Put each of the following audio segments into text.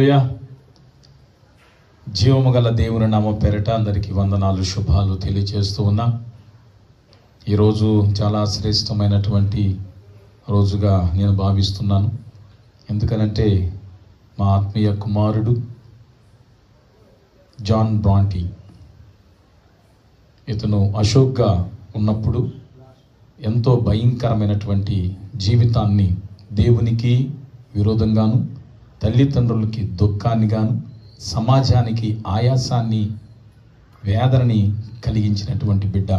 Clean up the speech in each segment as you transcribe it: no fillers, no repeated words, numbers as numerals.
హల్లెలూయా. జీవము గల దేవుని నామ పేరిట అందరికీ వందనాలు, శుభాలు తెలియజేస్తూ ఉన్నా. ఈరోజు చాలా శ్రేష్టమైనటువంటి రోజుగా నేను భావిస్తున్నాను. ఎందుకనంటే మా ఆత్మీయ కుమారుడు జాన్ బ్రాంటీ, ఇతను అశోక్గా ఉన్నప్పుడు ఎంతో భయంకరమైనటువంటి జీవితాన్ని దేవునికి విరోధంగాను, తల్లిదండ్రులకి దుఃఖాన్ని గాను, సమాజానికి ఆయాసాన్ని, వేదనని కలిగించినటువంటి బిడ్డ.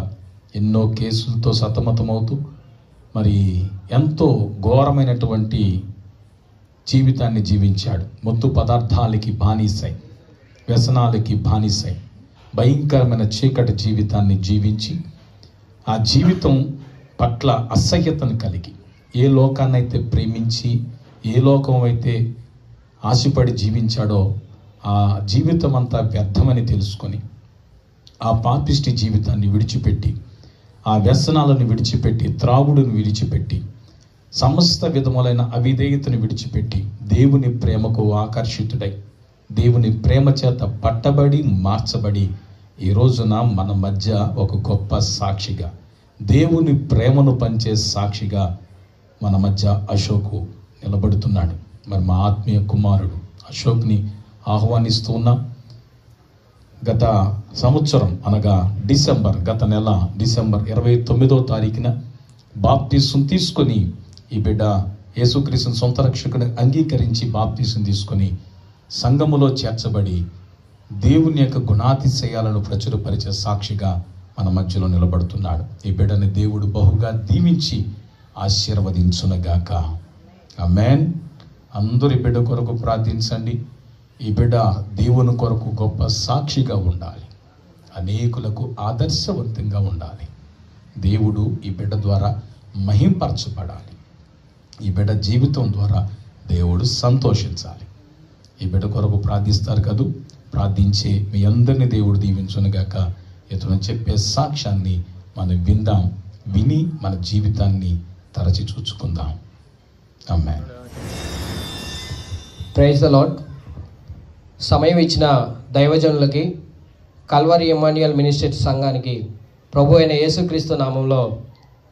ఎన్నో కేసులతో సతమతమవుతూ మరి ఎంతో ఘోరమైనటువంటి జీవితాన్ని జీవించాడు. మత్తు పదార్థాలకి బానిసై, వ్యసనాలకి బానిసై, భయంకరమైన చీకటి జీవితాన్ని జీవించి ఆ జీవితం పట్ల అసహ్యతను కలిగి, ఏ లోకాన్నైతే ప్రేమించి, ఏ లోకం అయితే ఆశపడి జీవించాడో ఆ జీవితం అంతా వ్యర్థమని తెలుసుకొని ఆ పాపిష్టి జీవితాన్ని విడిచిపెట్టి, ఆ వ్యసనాలను విడిచిపెట్టి, త్రాగుడును విడిచిపెట్టి, సమస్త విధములైన అవిధేయతను విడిచిపెట్టి దేవుని ప్రేమకు ఆకర్షితుడై, దేవుని ప్రేమ చేత పట్టబడి మార్చబడి ఈ రోజున మన మధ్య ఒక గొప్ప సాక్షిగా, దేవుని ప్రేమను పంచే సాక్షిగా మన మధ్య అశోకు నిలబడుతున్నాడు. మరి మా ఆత్మీయ కుమారుడు అశోక్ని ఆహ్వానిస్తూ ఉన్నాం. గత సంవత్సరం అనగా గత నెల డిసెంబర్ 29వ తారీఖున బాప్తీసం తీసుకొని ఈ బిడ్డ యేసుక్రీస్తుని సొంత రక్షకుని అంగీకరించి బాప్తీసం తీసుకొని సంఘములో చేర్చబడి దేవుని యొక్క గుణాతిశయాలను ప్రచురపరిచే సాక్షిగా మన మధ్యలో నిలబడుతున్నాడు. ఈ బిడ్డని దేవుడు బహుగా దీవించి ఆశీర్వదించునగాక. ఆమేన్. అందరూ ఈ బిడ్డ కొరకు ప్రార్థించండి. ఈ బిడ్డ దేవుని కొరకు గొప్ప సాక్షిగా ఉండాలి, అనేకులకు ఆదర్శవంతంగా ఉండాలి. దేవుడు ఈ బిడ్డ ద్వారా మహింపరచబడాలి. ఈ బిడ్డ జీవితం ద్వారా దేవుడు సంతోషించాలి. ఈ బిడ్డ కొరకు ప్రార్థిస్తారు కదూ. ప్రార్థించే మీ అందరినీ దేవుడు దీవించునుగాక. ఇతను చెప్పే సాక్ష్యాన్ని మనం విందాం, విని మన జీవితాన్ని తరచి చూచుకుందాం. ఆమేన్. Praise the lord. సమయం ఇచ్చిన దైవజనులకి, కల్వరి ఇమ్మాన్యుయల్ మినిస్ట్రీ సంఘానికి ప్రభు అయిన యేసుక్రీస్తు నామంలో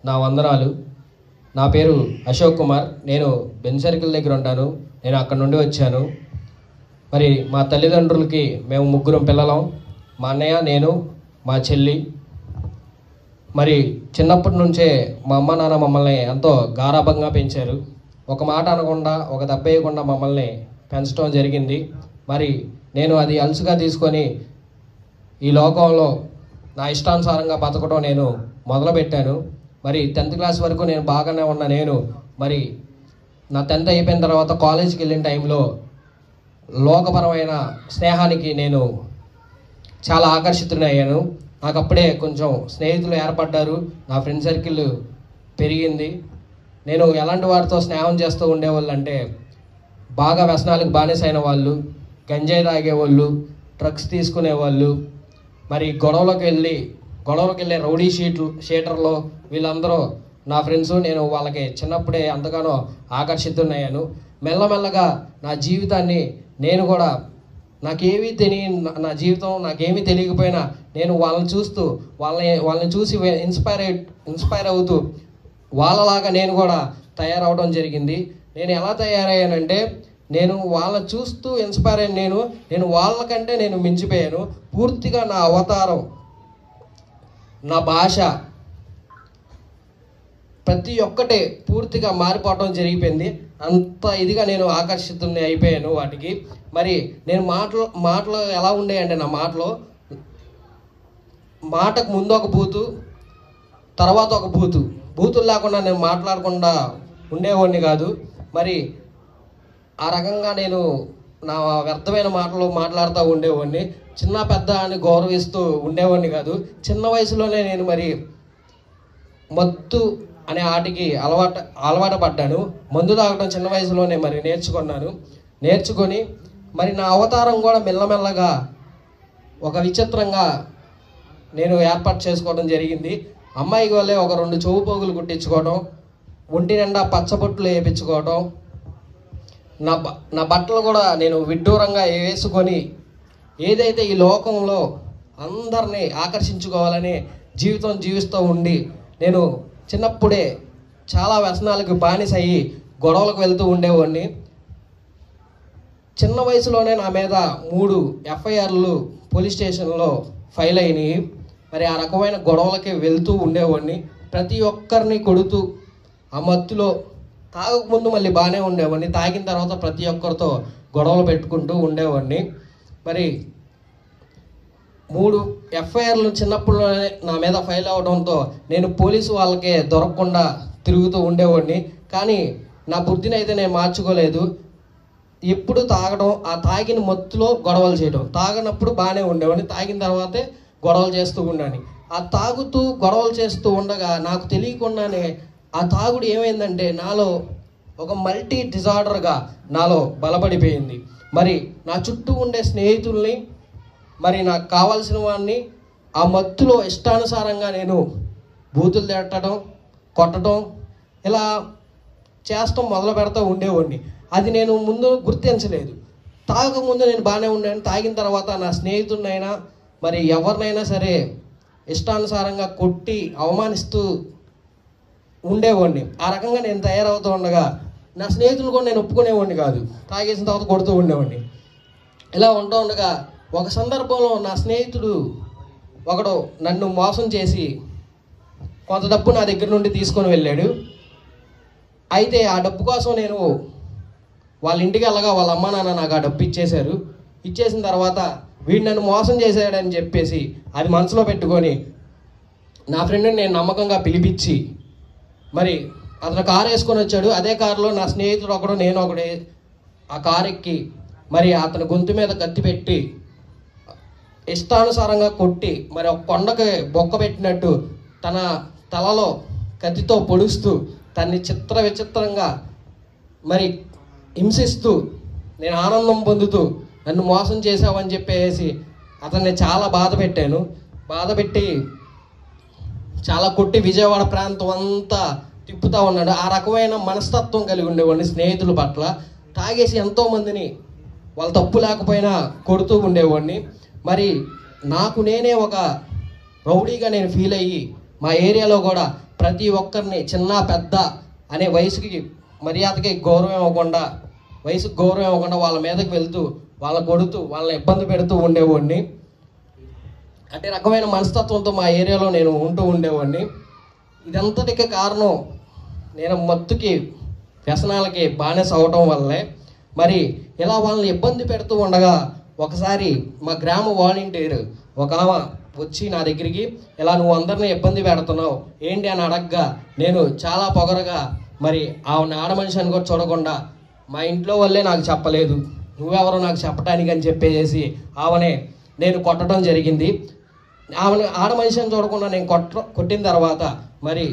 నా వందనాలు. నా పేరు అశోక్ కుమార్. నేను బెన్ సర్కిల్ దగ్గర ఉంటాను. నేను అక్కడ నుండి వచ్చాను. మరి మా తల్లిదండ్రులకి మేము ముగ్గురం పిల్లలం. మా అన్నయ్య, నేను, మా చెల్లి. మరి చిన్నప్పటి నుంచే మా అమ్మ నాన్న మమ్మల్ని ఎంతో గారాబంగా పెంచారు. ఒక మాట అనకుండా, ఒక దెబ్బ వేయకుండా మమ్మల్ని పెంచడం జరిగింది. మరి నేను అది అలుసుగా తీసుకొని ఈ లోకంలో నా ఇష్టానుసారంగా బతకడం నేను మొదలుపెట్టాను. మరి 10th క్లాస్ వరకు నేను బాగానే ఉన్నా. నేను మరి నా 10th అయిపోయిన తర్వాత కాలేజీకి వెళ్ళిన టైంలో లోకపరమైన స్నేహానికి నేను చాలా ఆకర్షితుడయ్యాను. నాకు అప్పుడే కొంచెం స్నేహితులు ఏర్పడ్డారు, నా ఫ్రెండ్ సర్కిల్ పెరిగింది. నేను ఎలాంటి వారితో స్నేహం చేస్తూ ఉండేవాళ్ళు అంటే, బాగా వ్యసనాలకు బానిసైన వాళ్ళు, గంజాయి తాగేవాళ్ళు, డ్రగ్స్ తీసుకునేవాళ్ళు, మరి గొడవలకు వెళ్ళే రౌడీ షీటర్లు, వీళ్ళందరూ నా ఫ్రెండ్స్. నేను వాళ్ళకి చిన్నప్పుడే ఎంతగానో ఆకర్షితున్నయ్యాను. మెల్లమెల్లగా నా జీవితాన్ని నేను కూడా, నా జీవితం నాకేమీ తెలియకపోయినా నేను వాళ్ళని చూసి ఇన్స్పైర్ అవుతూ వాళ్ళలాగా నేను కూడా తయారవడం జరిగింది. నేను ఎలా తయారయ్యానంటే, నేను వాళ్ళని చూస్తూ ఇన్స్పైర్ అయ్యాను. నేను వాళ్ళకంటే నేను మించిపోయాను. పూర్తిగా నా అవతారం, నా భాష, ప్రతి ఒక్కటే పూర్తిగా మారిపోవడం జరిగిపోయింది. అంత ఇదిగా నేను ఆకర్షితుని అయిపోయాను వాటికి. మరి నేను మాటలు ఎలా ఉండేయంటే, నా మాటకు ముందు ఒక బూతు, తర్వాత ఒక బూతులు లేకుండా నేను మాట్లాడకుండా ఉండేవాడిని కాదు. మరి ఆ రకంగా నేను నా వ్యర్థమైన మాటలు మాట్లాడుతూ ఉండేవాడిని. చిన్న పెద్ద అని గౌరవిస్తూ ఉండేవాడిని కాదు. చిన్న వయసులోనే నేను మరి మత్తు అనే ఆటకి అలవాటు పడ్డాను. మందు తాగడం చిన్న వయసులోనే మరి నేర్చుకొని మరి నా అవతారం కూడా మెల్లమెల్లగా ఒక విచిత్రంగా నేను ఏర్పాటు చేసుకోవడం జరిగింది. అమ్మాయికి వల్లే ఒక 2 చెవు పోగులు కుట్టించుకోవడం, ఒంటి నిండా పచ్చబొట్లు వేయించుకోవడం, నా బట్టలు కూడా నేను విడ్డూరంగా వేసుకొని ఏదైతే ఈ లోకంలో అందరినీ ఆకర్షించుకోవాలని జీవితం జీవిస్తూ ఉండి నేను చిన్నప్పుడే చాలా వ్యసనాలకు బానిస అయ్యి గొడవలకు వెళ్తూ ఉండేవాడిని. చిన్న వయసులోనే నా మీద 3 ఎఫ్ఐఆర్లు పోలీస్ స్టేషన్లో ఫైల్ అయినాయి. మరి ఆ రకమైన గొడవలకి వెళ్తూ ఉండేవాడిని. ప్రతి ఒక్కరిని కొడుతూ ఆ మత్తులో, తాగకముందు మళ్ళీ బాగానే ఉండేవాడిని, తాగిన తర్వాత ప్రతి ఒక్కరితో గొడవలు పెట్టుకుంటూ ఉండేవాడిని. మరి 3 ఎఫ్ఐఆర్లు చిన్నప్పుడులోనే నా మీద ఫైల్ అవడంతో నేను పోలీసు వాళ్ళకే దొరకకుండా తిరుగుతూ ఉండేవాడిని. కానీ నా బుద్ధిని అయితే నేను మార్చుకోలేదు. ఎప్పుడు తాగడం, ఆ తాగిన మత్తులో గొడవలు చేయడం, తాగనప్పుడు బాగానే ఉండేవాడిని, తాగిన తర్వాతే గొడవలు చేస్తూ ఉండాలి. ఆ తాగుతూ గొడవలు చేస్తూ ఉండగా నాకు తెలియకుండానే ఆ తాగుడు ఏమైందంటే నాలో ఒక మల్టీ డిజార్డర్గా నాలో బలపడిపోయింది. మరి నా చుట్టూ ఉండే స్నేహితుల్ని, మరి నాకు కావాల్సిన వాడిని ఆ మత్తులో ఇష్టానుసారంగా నేను బూతులు తిట్టడం, కొట్టడం, ఇలా చేస్తాం మొదలు పెడతా ఉండేవాడిని. అది నేను ముందు గుర్తించలేదు. తాగకముందు నేను బాగానే ఉన్నాను, తాగిన తర్వాత నా స్నేహితుడినైనా మరి ఎవరినైనా సరే ఇష్టానుసారంగా కొట్టి అవమానిస్తూ ఉండేవాడిని. ఆ రకంగా నేను తయారవుతూ ఉండగా నా స్నేహితులు కూడా నేను ఒప్పుకునేవాడిని కాదు, తాగేసిన తర్వాత కొడుతూ ఉండేవాడిని. ఇలా ఉంటూ ఉండగా ఒక సందర్భంలో నా స్నేహితుడు ఒకడు నన్ను మోసం చేసి కొంత డబ్బు నా దగ్గర నుండి తీసుకొని వెళ్ళాడు. అయితే ఆ డబ్బు కోసం నేను వాళ్ళ ఇంటికి వెళ్ళగా వాళ్ళ అమ్మ నాన్న నాకు ఆ డబ్బు ఇచ్చేశారు. ఇచ్చేసిన తర్వాత వీడు నన్ను మోసం చేశాడని చెప్పేసి అది మనసులో పెట్టుకొని నా ఫ్రెండ్ని నేను నమ్మకంగా పిలిపించి మరి అతను కారు వేసుకొని వచ్చాడు. అదే కారులో నా స్నేహితుడు ఒకడు, నేను ఒకడే ఆ కారు ఎక్కి మరి అతని గొంతు మీద కత్తి పెట్టి ఇష్టానుసారంగా కొట్టి మరి ఒక కొండకి బొక్క పెట్టినట్టు తన తలలో కత్తితో పొడుస్తూ తన్ని విచిత్రంగా మరి హింసిస్తూ నేను ఆనందం పొందుతూ నన్ను మోసం చేశావని చెప్పేసి అతన్ని చాలా బాధ పెట్టి చాలా కొట్టి విజయవాడ ప్రాంతం అంతా తిప్పుతూ ఉన్నాడు. ఆ రకమైన మనస్తత్వం కలిగి ఉండేవాడిని స్నేహితుల పట్ల. తాగేసి ఎంతోమందిని వాళ్ళ తప్పు లేకపోయినా కొడుతూ ఉండేవాడిని. మరి నాకు నేనే ఒక రౌడీగా నేను ఫీల్ అయ్యి మా ఏరియాలో కూడా ప్రతి ఒక్కరిని చిన్న పెద్ద అనే వయసుకి మర్యాదకి గౌరవం ఇవ్వకుండా, వయసుకు గౌరవం ఇవ్వకుండా వాళ్ళ మీదకి వెళ్తూ వాళ్ళని కొడుతూ వాళ్ళని ఇబ్బంది పెడుతూ ఉండేవాడిని. అంటే రకమైన మనస్తత్వంతో మా ఏరియాలో నేను ఉంటూ ఉండేవాడిని. ఇదంతటికి కారణం నేను మత్తుకి వ్యసనాలకి బానిస అవటం వల్లే. మరి ఇలా వాళ్ళని ఇబ్బంది పెడుతూ ఉండగా ఒకసారి మా గ్రామ వాలంటీర్ ఒక ఆమె వచ్చి నా దగ్గరికి, ఇలా నువ్వు అందరినీ ఇబ్బంది పెడుతున్నావు ఏంటి అని అడగగా నేను చాలా పొగరగా మరి ఆమె ఆడ మనిషి అని కూడా చూడకుండా మా ఇంట్లో వాళ్ళే నాకు చెప్పలేదు, నువ్వెవరో నాకు చెప్పడానికి అని చెప్పేసి ఆమెనే నేను కొట్టడం జరిగింది. ఆమెను ఆడ మనిషి అని చూడకుండా నేను కొట్టిన తర్వాత మరి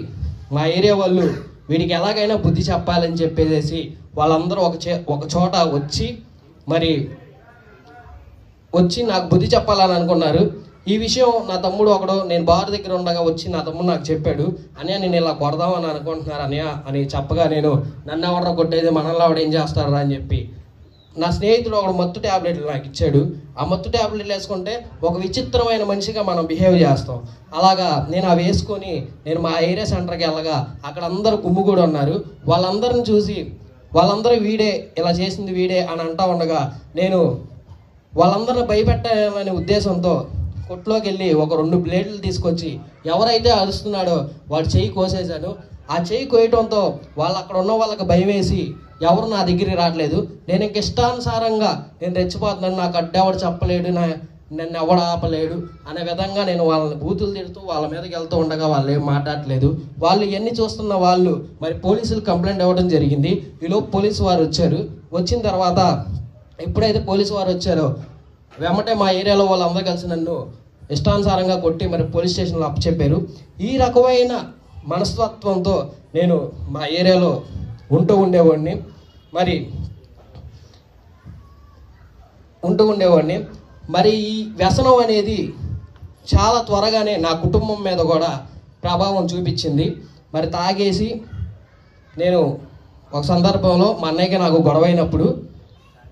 మా ఏరియా వాళ్ళు వీడికి ఎలాగైనా బుద్ధి చెప్పాలని చెప్పేసి వాళ్ళందరూ ఒక చోట వచ్చి నాకు బుద్ధి చెప్పాలని అనుకున్నారు. ఈ విషయం నా తమ్ముడు ఒకడు నేను బార్ దగ్గర ఉండగా వచ్చి నా తమ్ముడు నాకు చెప్పాడు, అన్నయ్య నేను ఇలా కొడదామని అనుకుంటున్నారు అన్నయ్య అని చెప్పగా నేను నన్ను ఎవడో కొట్టేది మనల్ని ఆవిడ ఏం చేస్తారా అని చెప్పి నా స్నేహితుడు ఒకడు మత్తు ట్యాబ్లెట్లు నాకు ఇచ్చాడు. ఆ మత్తు ట్యాబ్లెట్లు వేసుకుంటే ఒక విచిత్రమైన మనిషిగా మనం బిహేవ్ చేస్తాం. అలాగా నేను అవి వేసుకొని నేను మా ఏరియా సెంటర్కి వెళ్ళగా అక్కడ అందరూ గుమ్ముగూడి ఉన్నారు. వాళ్ళందరిని చూసి వాళ్ళందరూ వీడే ఇలా చేసింది వీడే అని అంటూ ఉండగా నేను వాళ్ళందరిని భయపెట్టాలనే ఉద్దేశంతో కొట్లోకి వెళ్ళి ఒక 2 బ్లేడ్లు తీసుకొచ్చి ఎవరైతే అరుస్తున్నాడో వాడు చెయ్యి కోసేశాను. ఆ చెయ్యి కోయటంతో వాళ్ళు అక్కడ ఉన్న వాళ్ళకి భయం వేసి ఎవరు నా దగ్గరికి రావట్లేదు. నేను ఇంక ఇష్టానుసారంగా నేను రెచ్చిపోతున్నాను, నాకు అడ్డెవడు చెప్పలేడు, నన్ను ఎవడు ఆపలేడు అనే విధంగా నేను వాళ్ళని బూతులు తిడుతూ వాళ్ళ మీదకి వెళ్తూ ఉండగా వాళ్ళు ఏం మాట్లాడట్లేదు. వాళ్ళు ఇవన్నీ చూస్తున్న వాళ్ళు మరి పోలీసులు కంప్లైంట్ ఇవ్వడం జరిగింది. ఈలోపు పోలీసు వారు వచ్చారు. వచ్చిన తర్వాత ఎప్పుడైతే పోలీసు వారు వచ్చారో వెంబటే మా ఏరియాలో వాళ్ళందరూ కలిసి నన్ను ఇష్టానుసారంగా కొట్టి మరి పోలీస్ స్టేషన్లో అప్పచెప్పారు. ఈ రకమైన మనస్తత్వంతో నేను మా ఏరియాలో ఉంటూ ఉండేవాడిని. మరి ఈ వ్యసనం అనేది చాలా త్వరగానే నా కుటుంబం మీద కూడా ప్రభావం చూపించింది. మరి తాగేసి నేను ఒక సందర్భంలో మా అన్నయ్యకి నాకు గొడవ అయినప్పుడు,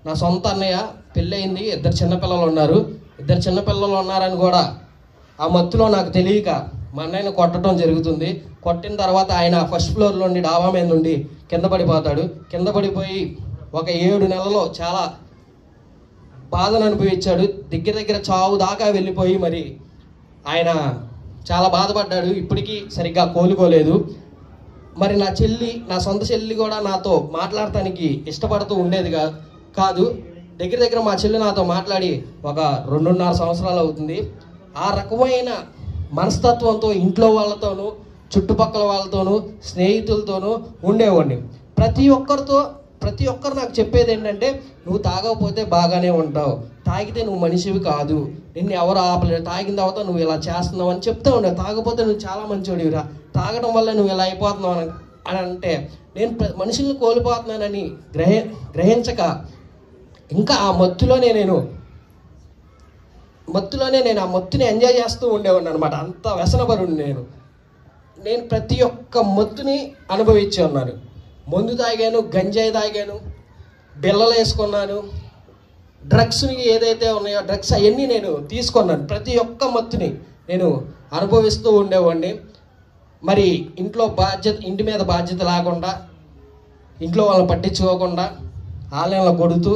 నా సొంత అన్నయ్య పెళ్ళయింది, 2 చిన్నపిల్లలు ఉన్నారు, 2 చిన్నపిల్లలు ఉన్నారని కూడా ఆ మత్తులో నాకు తెలియక మా అన్నయ్యను కొట్టడం జరుగుతుంది. కొట్టిన తర్వాత ఆయన ఫస్ట్ ఫ్లోర్లో నుండి డాబా మీద నుండి కింద పడిపోతాడు. కింద పడిపోయి ఒక 7 నెలల్లో చాలా బాధను అనుభవించాడు. దగ్గర చావు దాకా వెళ్ళిపోయి మరి ఆయన చాలా బాధపడ్డాడు. ఇప్పటికీ సరిగ్గా కోలుకోలేదు. మరి నా సొంత చెల్లి కూడా నాతో మాట్లాడటానికి ఇష్టపడుతూ ఉండేది కాదు. దగ్గర మా చెల్లి నాతో మాట్లాడి ఒక 2.5 సంవత్సరాలు అవుతుంది. ఆ రకమైన మనస్తత్వంతో ఇంట్లో వాళ్ళతోనూ, చుట్టుపక్కల వాళ్ళతోనూ, స్నేహితులతోనూ ఉండేవాడిని. ప్రతి ఒక్కరు నాకు చెప్పేది ఏంటంటే, నువ్వు తాగకపోతే బాగానే ఉంటావు, తాగితే నువ్వు మనిషివి కాదు, నిన్ను ఎవరు ఆపలేరు, తాగిన తర్వాత నువ్వు ఇలా చేస్తున్నావు అని చెప్తూ ఉండేవు. తాగకపోతే నువ్వు చాలా మంచివాడివిరా, తాగడం వల్ల నువ్వు ఇలా అయిపోతున్నావు అని అంటే, నేను మనుషుల్ని కోల్పోతున్నానని గ్రహించక ఇంకా ఆ మత్తులోనే నేను ఆ మత్తుని ఎంజాయ్ చేస్తూ ఉండేవాడిని అనమాట. అంత వ్యసనపరుడు నేను ప్రతి ఒక్క మత్తుని అనుభవించి ఉన్నాను. మందు తాగాను, గంజాయి తాగాను, బిళ్ళలు వేసుకున్నాను, డ్రగ్స్ ఏదైతే ఉన్నాయో డ్రగ్స్ అవన్నీ నేను తీసుకున్నాను. ప్రతి ఒక్క మత్తుని నేను అనుభవిస్తూ ఉండేవాడిని. మరి ఇంటి మీద బాధ్యత లేకుండా, ఇంట్లో వాళ్ళని పట్టించుకోకుండా, ఆలయంలో కొడుతూ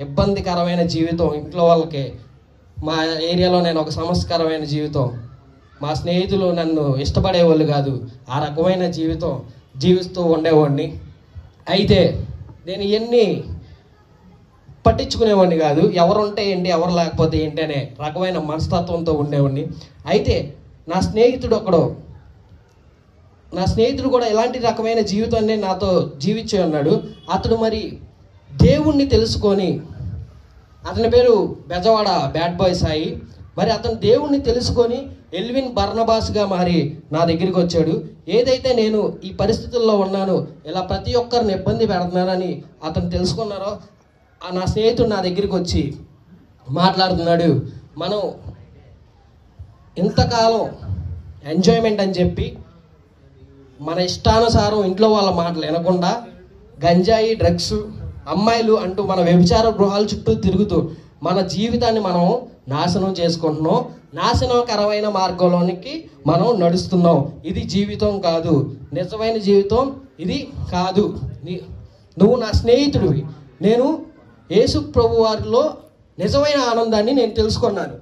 ఇబ్బందికరమైన జీవితం, ఇంట్లో వాళ్ళకి మా ఏరియాలో నేను ఒక సమస్యకరమైన జీవితం, మా స్నేహితులు నన్ను ఇష్టపడేవాళ్ళు కాదు, ఆ రకమైన జీవితం జీవిస్తూ ఉండేవాడిని. అయితే నేను ఇవన్నీ పట్టించుకునేవాడిని కాదు. ఎవరుంటే ఏంటి, ఎవరు లేకపోతే ఏంటి అనే రకమైన మనస్తత్వంతో ఉండేవాడిని. అయితే నా స్నేహితుడు కూడా ఇలాంటి రకమైన జీవితాన్ని నాతో జీవించి ఉన్నాడు. అతడు మరి దేవుణ్ణి తెలుసుకొని, అతని పేరు బెజవాడ బ్యాడ్ బాయ్ సాయి. మరి అతను దేవుణ్ణి తెలుసుకొని ఎల్విన్ బర్నబాస్గా మారి నా దగ్గరికి వచ్చాడు. ఏదైతే నేను ఈ పరిస్థితుల్లో ఉన్నాను, ఇలా ప్రతి ఒక్కరిని ఇబ్బంది పెడుతున్నానని అతను తెలుసుకున్నారో, నా స్నేహితుడు నా దగ్గరికి వచ్చి మాట్లాడుతున్నాడు. మనం ఇంతకాలం ఎంజాయ్మెంట్ అని చెప్పి మన ఇష్టానుసారం ఇంట్లో వాళ్ళ మాటలు వినకుండా గంజాయి, డ్రగ్స్, అమ్మాయిలు అంటూ మన వ్యభిచార గృహాల చుట్టూ తిరుగుతూ మన జీవితాన్ని మనం నాశనం చేసుకుంటున్నాం. నాశనకరమైన మార్గంలోనికి మనం నడుస్తున్నాం. ఇది జీవితం కాదు, నిజమైన జీవితం ఇది కాదు. నువ్వు నా స్నేహితుడివి. నేను యేసు ప్రభు వారిలో నిజమైన ఆనందాన్ని నేను తెలుసుకున్నాను.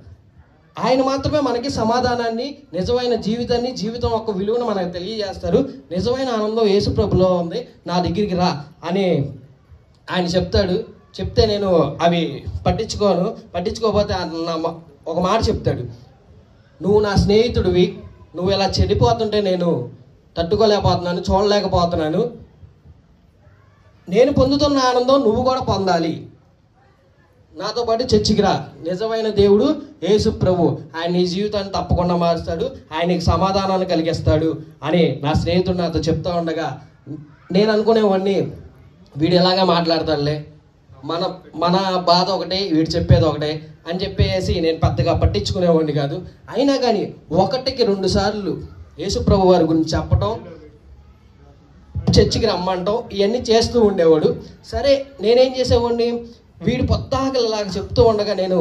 ఆయన మాత్రమే మనకి సమాధానాన్ని, నిజమైన జీవితం యొక్క విలువను మనకు తెలియజేస్తారు. నిజమైన ఆనందం యేసు ప్రభులో ఉంది, నా దగ్గరికి రా అని ఆయన చెప్తాడు. చెప్తే నేను అవి పట్టించుకోకపోతే ఒక మాట చెప్తాడు, నువ్వు నా స్నేహితుడివి, నువ్వు ఇలా చెడిపోతుంటే నేను తట్టుకోలేకపోతున్నాను, చూడలేకపోతున్నాను. నేను పొందుతున్న ఆనందం నువ్వు కూడా పొందాలి, నాతో పాటు చర్చికి రా. నిజమైన దేవుడు యేసు ప్రభు, ఆయన నీ జీవితాన్ని తప్పకుండా మారుస్తాడు, ఆయనకి సమాధానాన్ని కలిగిస్తాడు అని నా స్నేహితుడు నాతో చెప్తూ ఉండగా నేను అనుకునేవాడిని, వీడు ఎలాగా మాట్లాడతాడులే, మన బాధ ఒకటే, వీడు చెప్పేది ఒకటే అని చెప్పేసి నేను పెద్దగా పట్టించుకునేవాడిని కాదు. అయినా కానీ 1కి 2 సార్లు యేసుప్రభు వారి గురించి చెప్పటం, చర్చికి రమ్మంటాం, ఇవన్నీ చేస్తూ ఉండేవాడు. సరే నేనేం చేసేవాడిని, వీడు పొద్దాకలాగా చెప్తూ ఉండగా నేను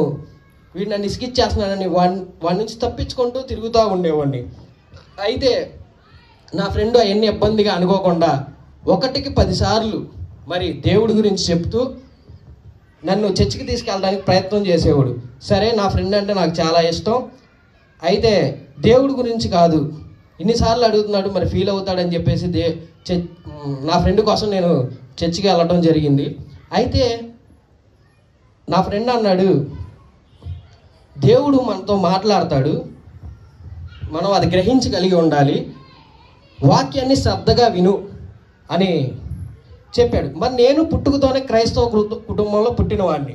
వీడు నన్ను ఇసుకిచ్చేస్తున్నానని వాడి నుంచి తప్పించుకుంటూ తిరుగుతూ ఉండేవాడిని. అయితే నా ఫ్రెండ్ అవన్నీ ఇబ్బందిగా అనుకోకుండా 1కి 10 సార్లు మరి దేవుడి గురించి చెప్తూ నన్ను చర్చికి తీసుకెళ్ళడానికి ప్రయత్నం చేసేవాడు. సరే, నా ఫ్రెండ్ అంటే నాకు చాలా ఇష్టం. అయితే దేవుడి గురించి కాదు, ఇన్నిసార్లు అడుగుతున్నాడు, మరి ఫీల్ అవుతాడని చెప్పేసి నా ఫ్రెండ్ కోసం నేను చర్చికి వెళ్ళడం జరిగింది. అయితే నా ఫ్రెండ్ అన్నాడు, దేవుడు మనతో మాట్లాడతాడు, మనం అది గ్రహించగలిగి ఉండాలి, వాక్యాన్ని శ్రద్ధగా విను అని చెప్పాడు. మరి నేను పుట్టుకతోనే క్రైస్తవ కుటుంబంలో పుట్టినవాడిని.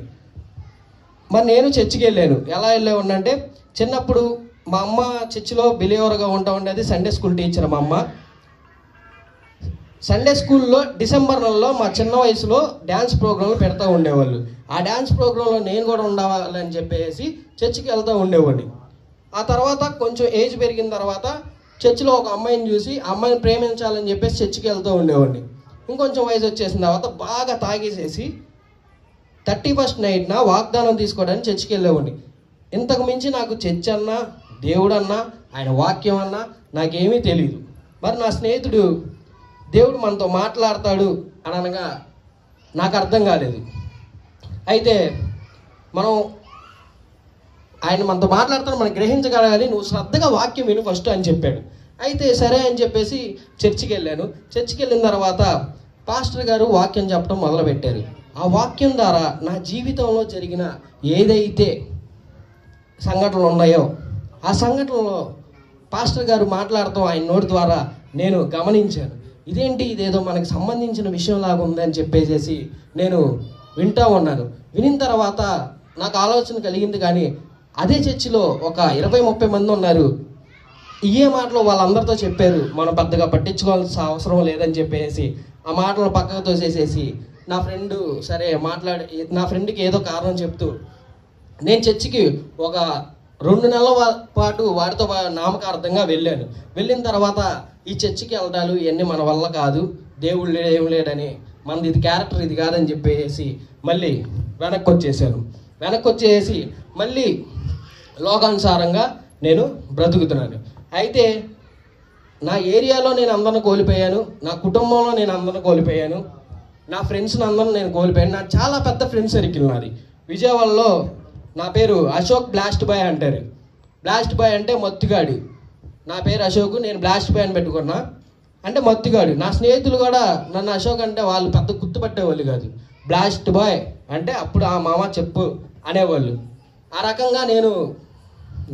మరి నేను చర్చికి వెళ్ళాను. ఎలా వెళ్ళేవాడినంటే, చిన్నప్పుడు మా అమ్మ చర్చిలో బిలీవర్గా ఉండేది, సండే స్కూల్ టీచర్ మా అమ్మ. సండే స్కూల్లో డిసెంబర్ నెలలో మా చిన్న వయసులో డ్యాన్స్ ప్రోగ్రాంలు పెడతా ఉండేవాళ్ళు. ఆ డ్యాన్స్ ప్రోగ్రాంలో నేను కూడా ఉండాలని చెప్పేసి చర్చికి వెళ్తూ ఉండేవాడిని. ఆ తర్వాత కొంచెం ఏజ్ పెరిగిన తర్వాత చర్చిలో ఒక అమ్మాయిని చూసి ఆ అమ్మాయిని ప్రేమించాలని చెప్పేసి చర్చికి వెళ్తూ ఉండేవాడిని. ఇంకొంచెం వయసు వచ్చేసిన తర్వాత బాగా తాగేసేసి 31st నైట్న వాగ్దానం తీసుకోవడానికి చర్చికి వెళ్ళేవాడిని. ఇంతకు మించి నాకు చర్చ్ అన్నా, దేవుడన్నా, ఆయన వాక్యం అన్నా నాకేమీ తెలియదు. మరి నా స్నేహితుడు దేవుడు మనతో మాట్లాడతాడు అని అనగా నాకు అర్థం కాలేదు. అయితే మనం ఆయన మనతో మాట్లాడతాడు, మనం గ్రహించగలగాలి, నువ్వు శ్రద్ధగా వాక్యం విను ఫస్ట్ అని చెప్పాడు. అయితే సరే అని చెప్పేసి చర్చికి వెళ్ళాను. చర్చికి వెళ్ళిన తర్వాత పాస్టర్ గారు వాక్యం చెప్పడం మొదలుపెట్టారు. ఆ వాక్యం ద్వారా నా జీవితంలో జరిగిన ఏదైతే సంఘటనలు ఉన్నాయో ఆ సంఘటనలో పాస్టర్ గారు మాట్లాడటం ఆయన నోటి ద్వారా నేను గమనించాను. ఇదేంటి, ఇదేదో మనకు సంబంధించిన విషయంలాగా ఉందని చెప్పేసి నేను వింటూ ఉన్నాను. వినిన తర్వాత నాకు ఆలోచన కలిగింది. కానీ అదే చర్చిలో ఒక 20-30 మంది ఉన్నారు. ఇయే మాటలు వాళ్ళందరితో చెప్పారు, మనం పెద్దగా పట్టించుకోవాల్సిన అవసరం లేదని చెప్పేసి ఆ మాటలు పక్కకు తోసేసేసి నా ఫ్రెండ్కి ఏదో కారణం చెప్తూ నేను చర్చికి ఒక 2 నెలల పాటు వాడితో నామకార్థంగా వెళ్ళాను. వెళ్ళిన తర్వాత ఈ చర్చికి వెళ్ళడాలు ఇవన్నీ మన వల్ల కాదు, దేవుడు ఏం లేడని, మనది ఇది క్యారెక్టర్ ఇది కాదని చెప్పేసి మళ్ళీ వెనక్కి వచ్చేసి మళ్ళీ లోకానుసారంగా నేను బ్రతుకుతున్నాను. అయితే నా ఏరియాలో నేను అందరిని కోల్పోయాను, నా కుటుంబంలో నేను అందరిని కోల్పోయాను, నా ఫ్రెండ్స్ని అందరిని నేను కోల్పోయాను. నాకు చాలా పెద్ద ఫ్రెండ్స్ సర్కిల్ నాది. విజయవాడలో నా పేరు అశోక్ బ్లాస్ట్ బాయ్ అంటారు. బ్లాస్ట్ బాయ్ అంటే మత్తుగాడు. నా పేరు అశోక్, నేను బ్లాస్ట్ బాయ్ అని పెట్టుకున్నా, అంటే మత్తుగాడు. నా స్నేహితులు కూడా నన్ను అశోక్ అంటే వాళ్ళు పెద్ద గుర్తుపట్టేవాళ్ళు కాదు. బ్లాస్ట్ బాయ్ అంటే అప్పుడు ఆ మామ చెప్పు అనేవాళ్ళు. ఆ రకంగా నేను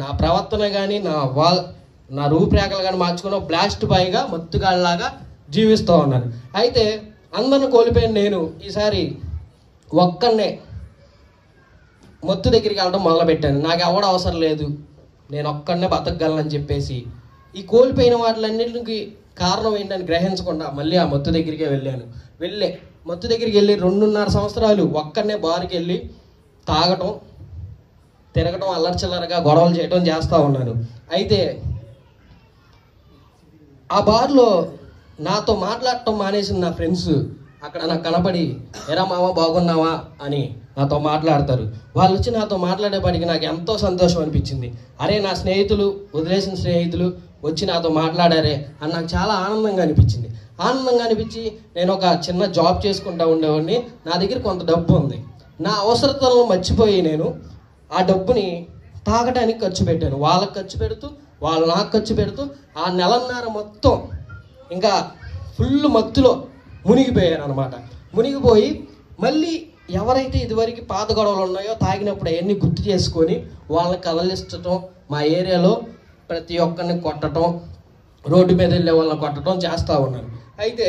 నా ప్రవర్తన కానీ నా రూపురేఖలు కానీ మార్చుకున్న బ్లాస్ట్ బాయ్గా మత్తుగాళ్ళలాగా జీవిస్తూ ఉన్నాను. అయితే అందరిని కోల్పోయిన నేను ఈసారి ఒక్కనే మత్తు దగ్గరికి వెళ్ళడం మొదలుపెట్టాను. నాకు ఎవడ అవసరం లేదు, నేను ఒక్కడనే బతకగలనని చెప్పేసి ఈ కోల్పోయిన వాటిలన్నింటికి కారణం ఏంటని గ్రహించకుండా మళ్ళీ ఆ మత్తు దగ్గరికే మత్తు దగ్గరికి వెళ్ళి 2.5 సంవత్సరాలు ఒక్కడనే బార్కి వెళ్ళి తాగటం, తిరగటం, అల్లరిచిల్లరగా గొడవలు చేయటం చేస్తూ ఉన్నాను. అయితే ఆ బార్లో నాతో మాట్లాడటం మానేసిన నా ఫ్రెండ్స్ అక్కడ నాకు కనపడి, ఎరా మామ బాగున్నావా అని నాతో మాట్లాడతారు. వాళ్ళు వచ్చి నాతో మాట్లాడేపాటికి నాకు ఎంతో సంతోషం అనిపించింది. అరే, నా స్నేహితులు, వదిలేసిన స్నేహితులు వచ్చి నాతో మాట్లాడారే అని నాకు చాలా ఆనందంగా అనిపించి నేను ఒక చిన్న జాబ్ చేసుకుంటూ ఉండేవాడిని. నా దగ్గర కొంత డబ్బు ఉంది. నా అవసరతలను మర్చిపోయి నేను ఆ డబ్బుని తాగడానికి ఖర్చు పెట్టాను. వాళ్ళకి ఖర్చు పెడుతూ, వాళ్ళు నాకు ఖర్చు పెడుతూ ఆ నెలన్నర మొత్తం ఇంకా ఫుల్ మత్తులో మునిగిపోయాను అనమాట. మునిగిపోయి మళ్ళీ ఎవరైతే ఇదివరకు పాత గొడవలు ఉన్నాయో తాగినప్పుడు అవన్నీ గుర్తు చేసుకొని వాళ్ళని కదలిస్తటం, మా ఏరియాలో ప్రతి ఒక్కరిని కొట్టడం, రోడ్డు మీద వెళ్ళే వాళ్ళని కొట్టడం చేస్తూ ఉన్నాను. అయితే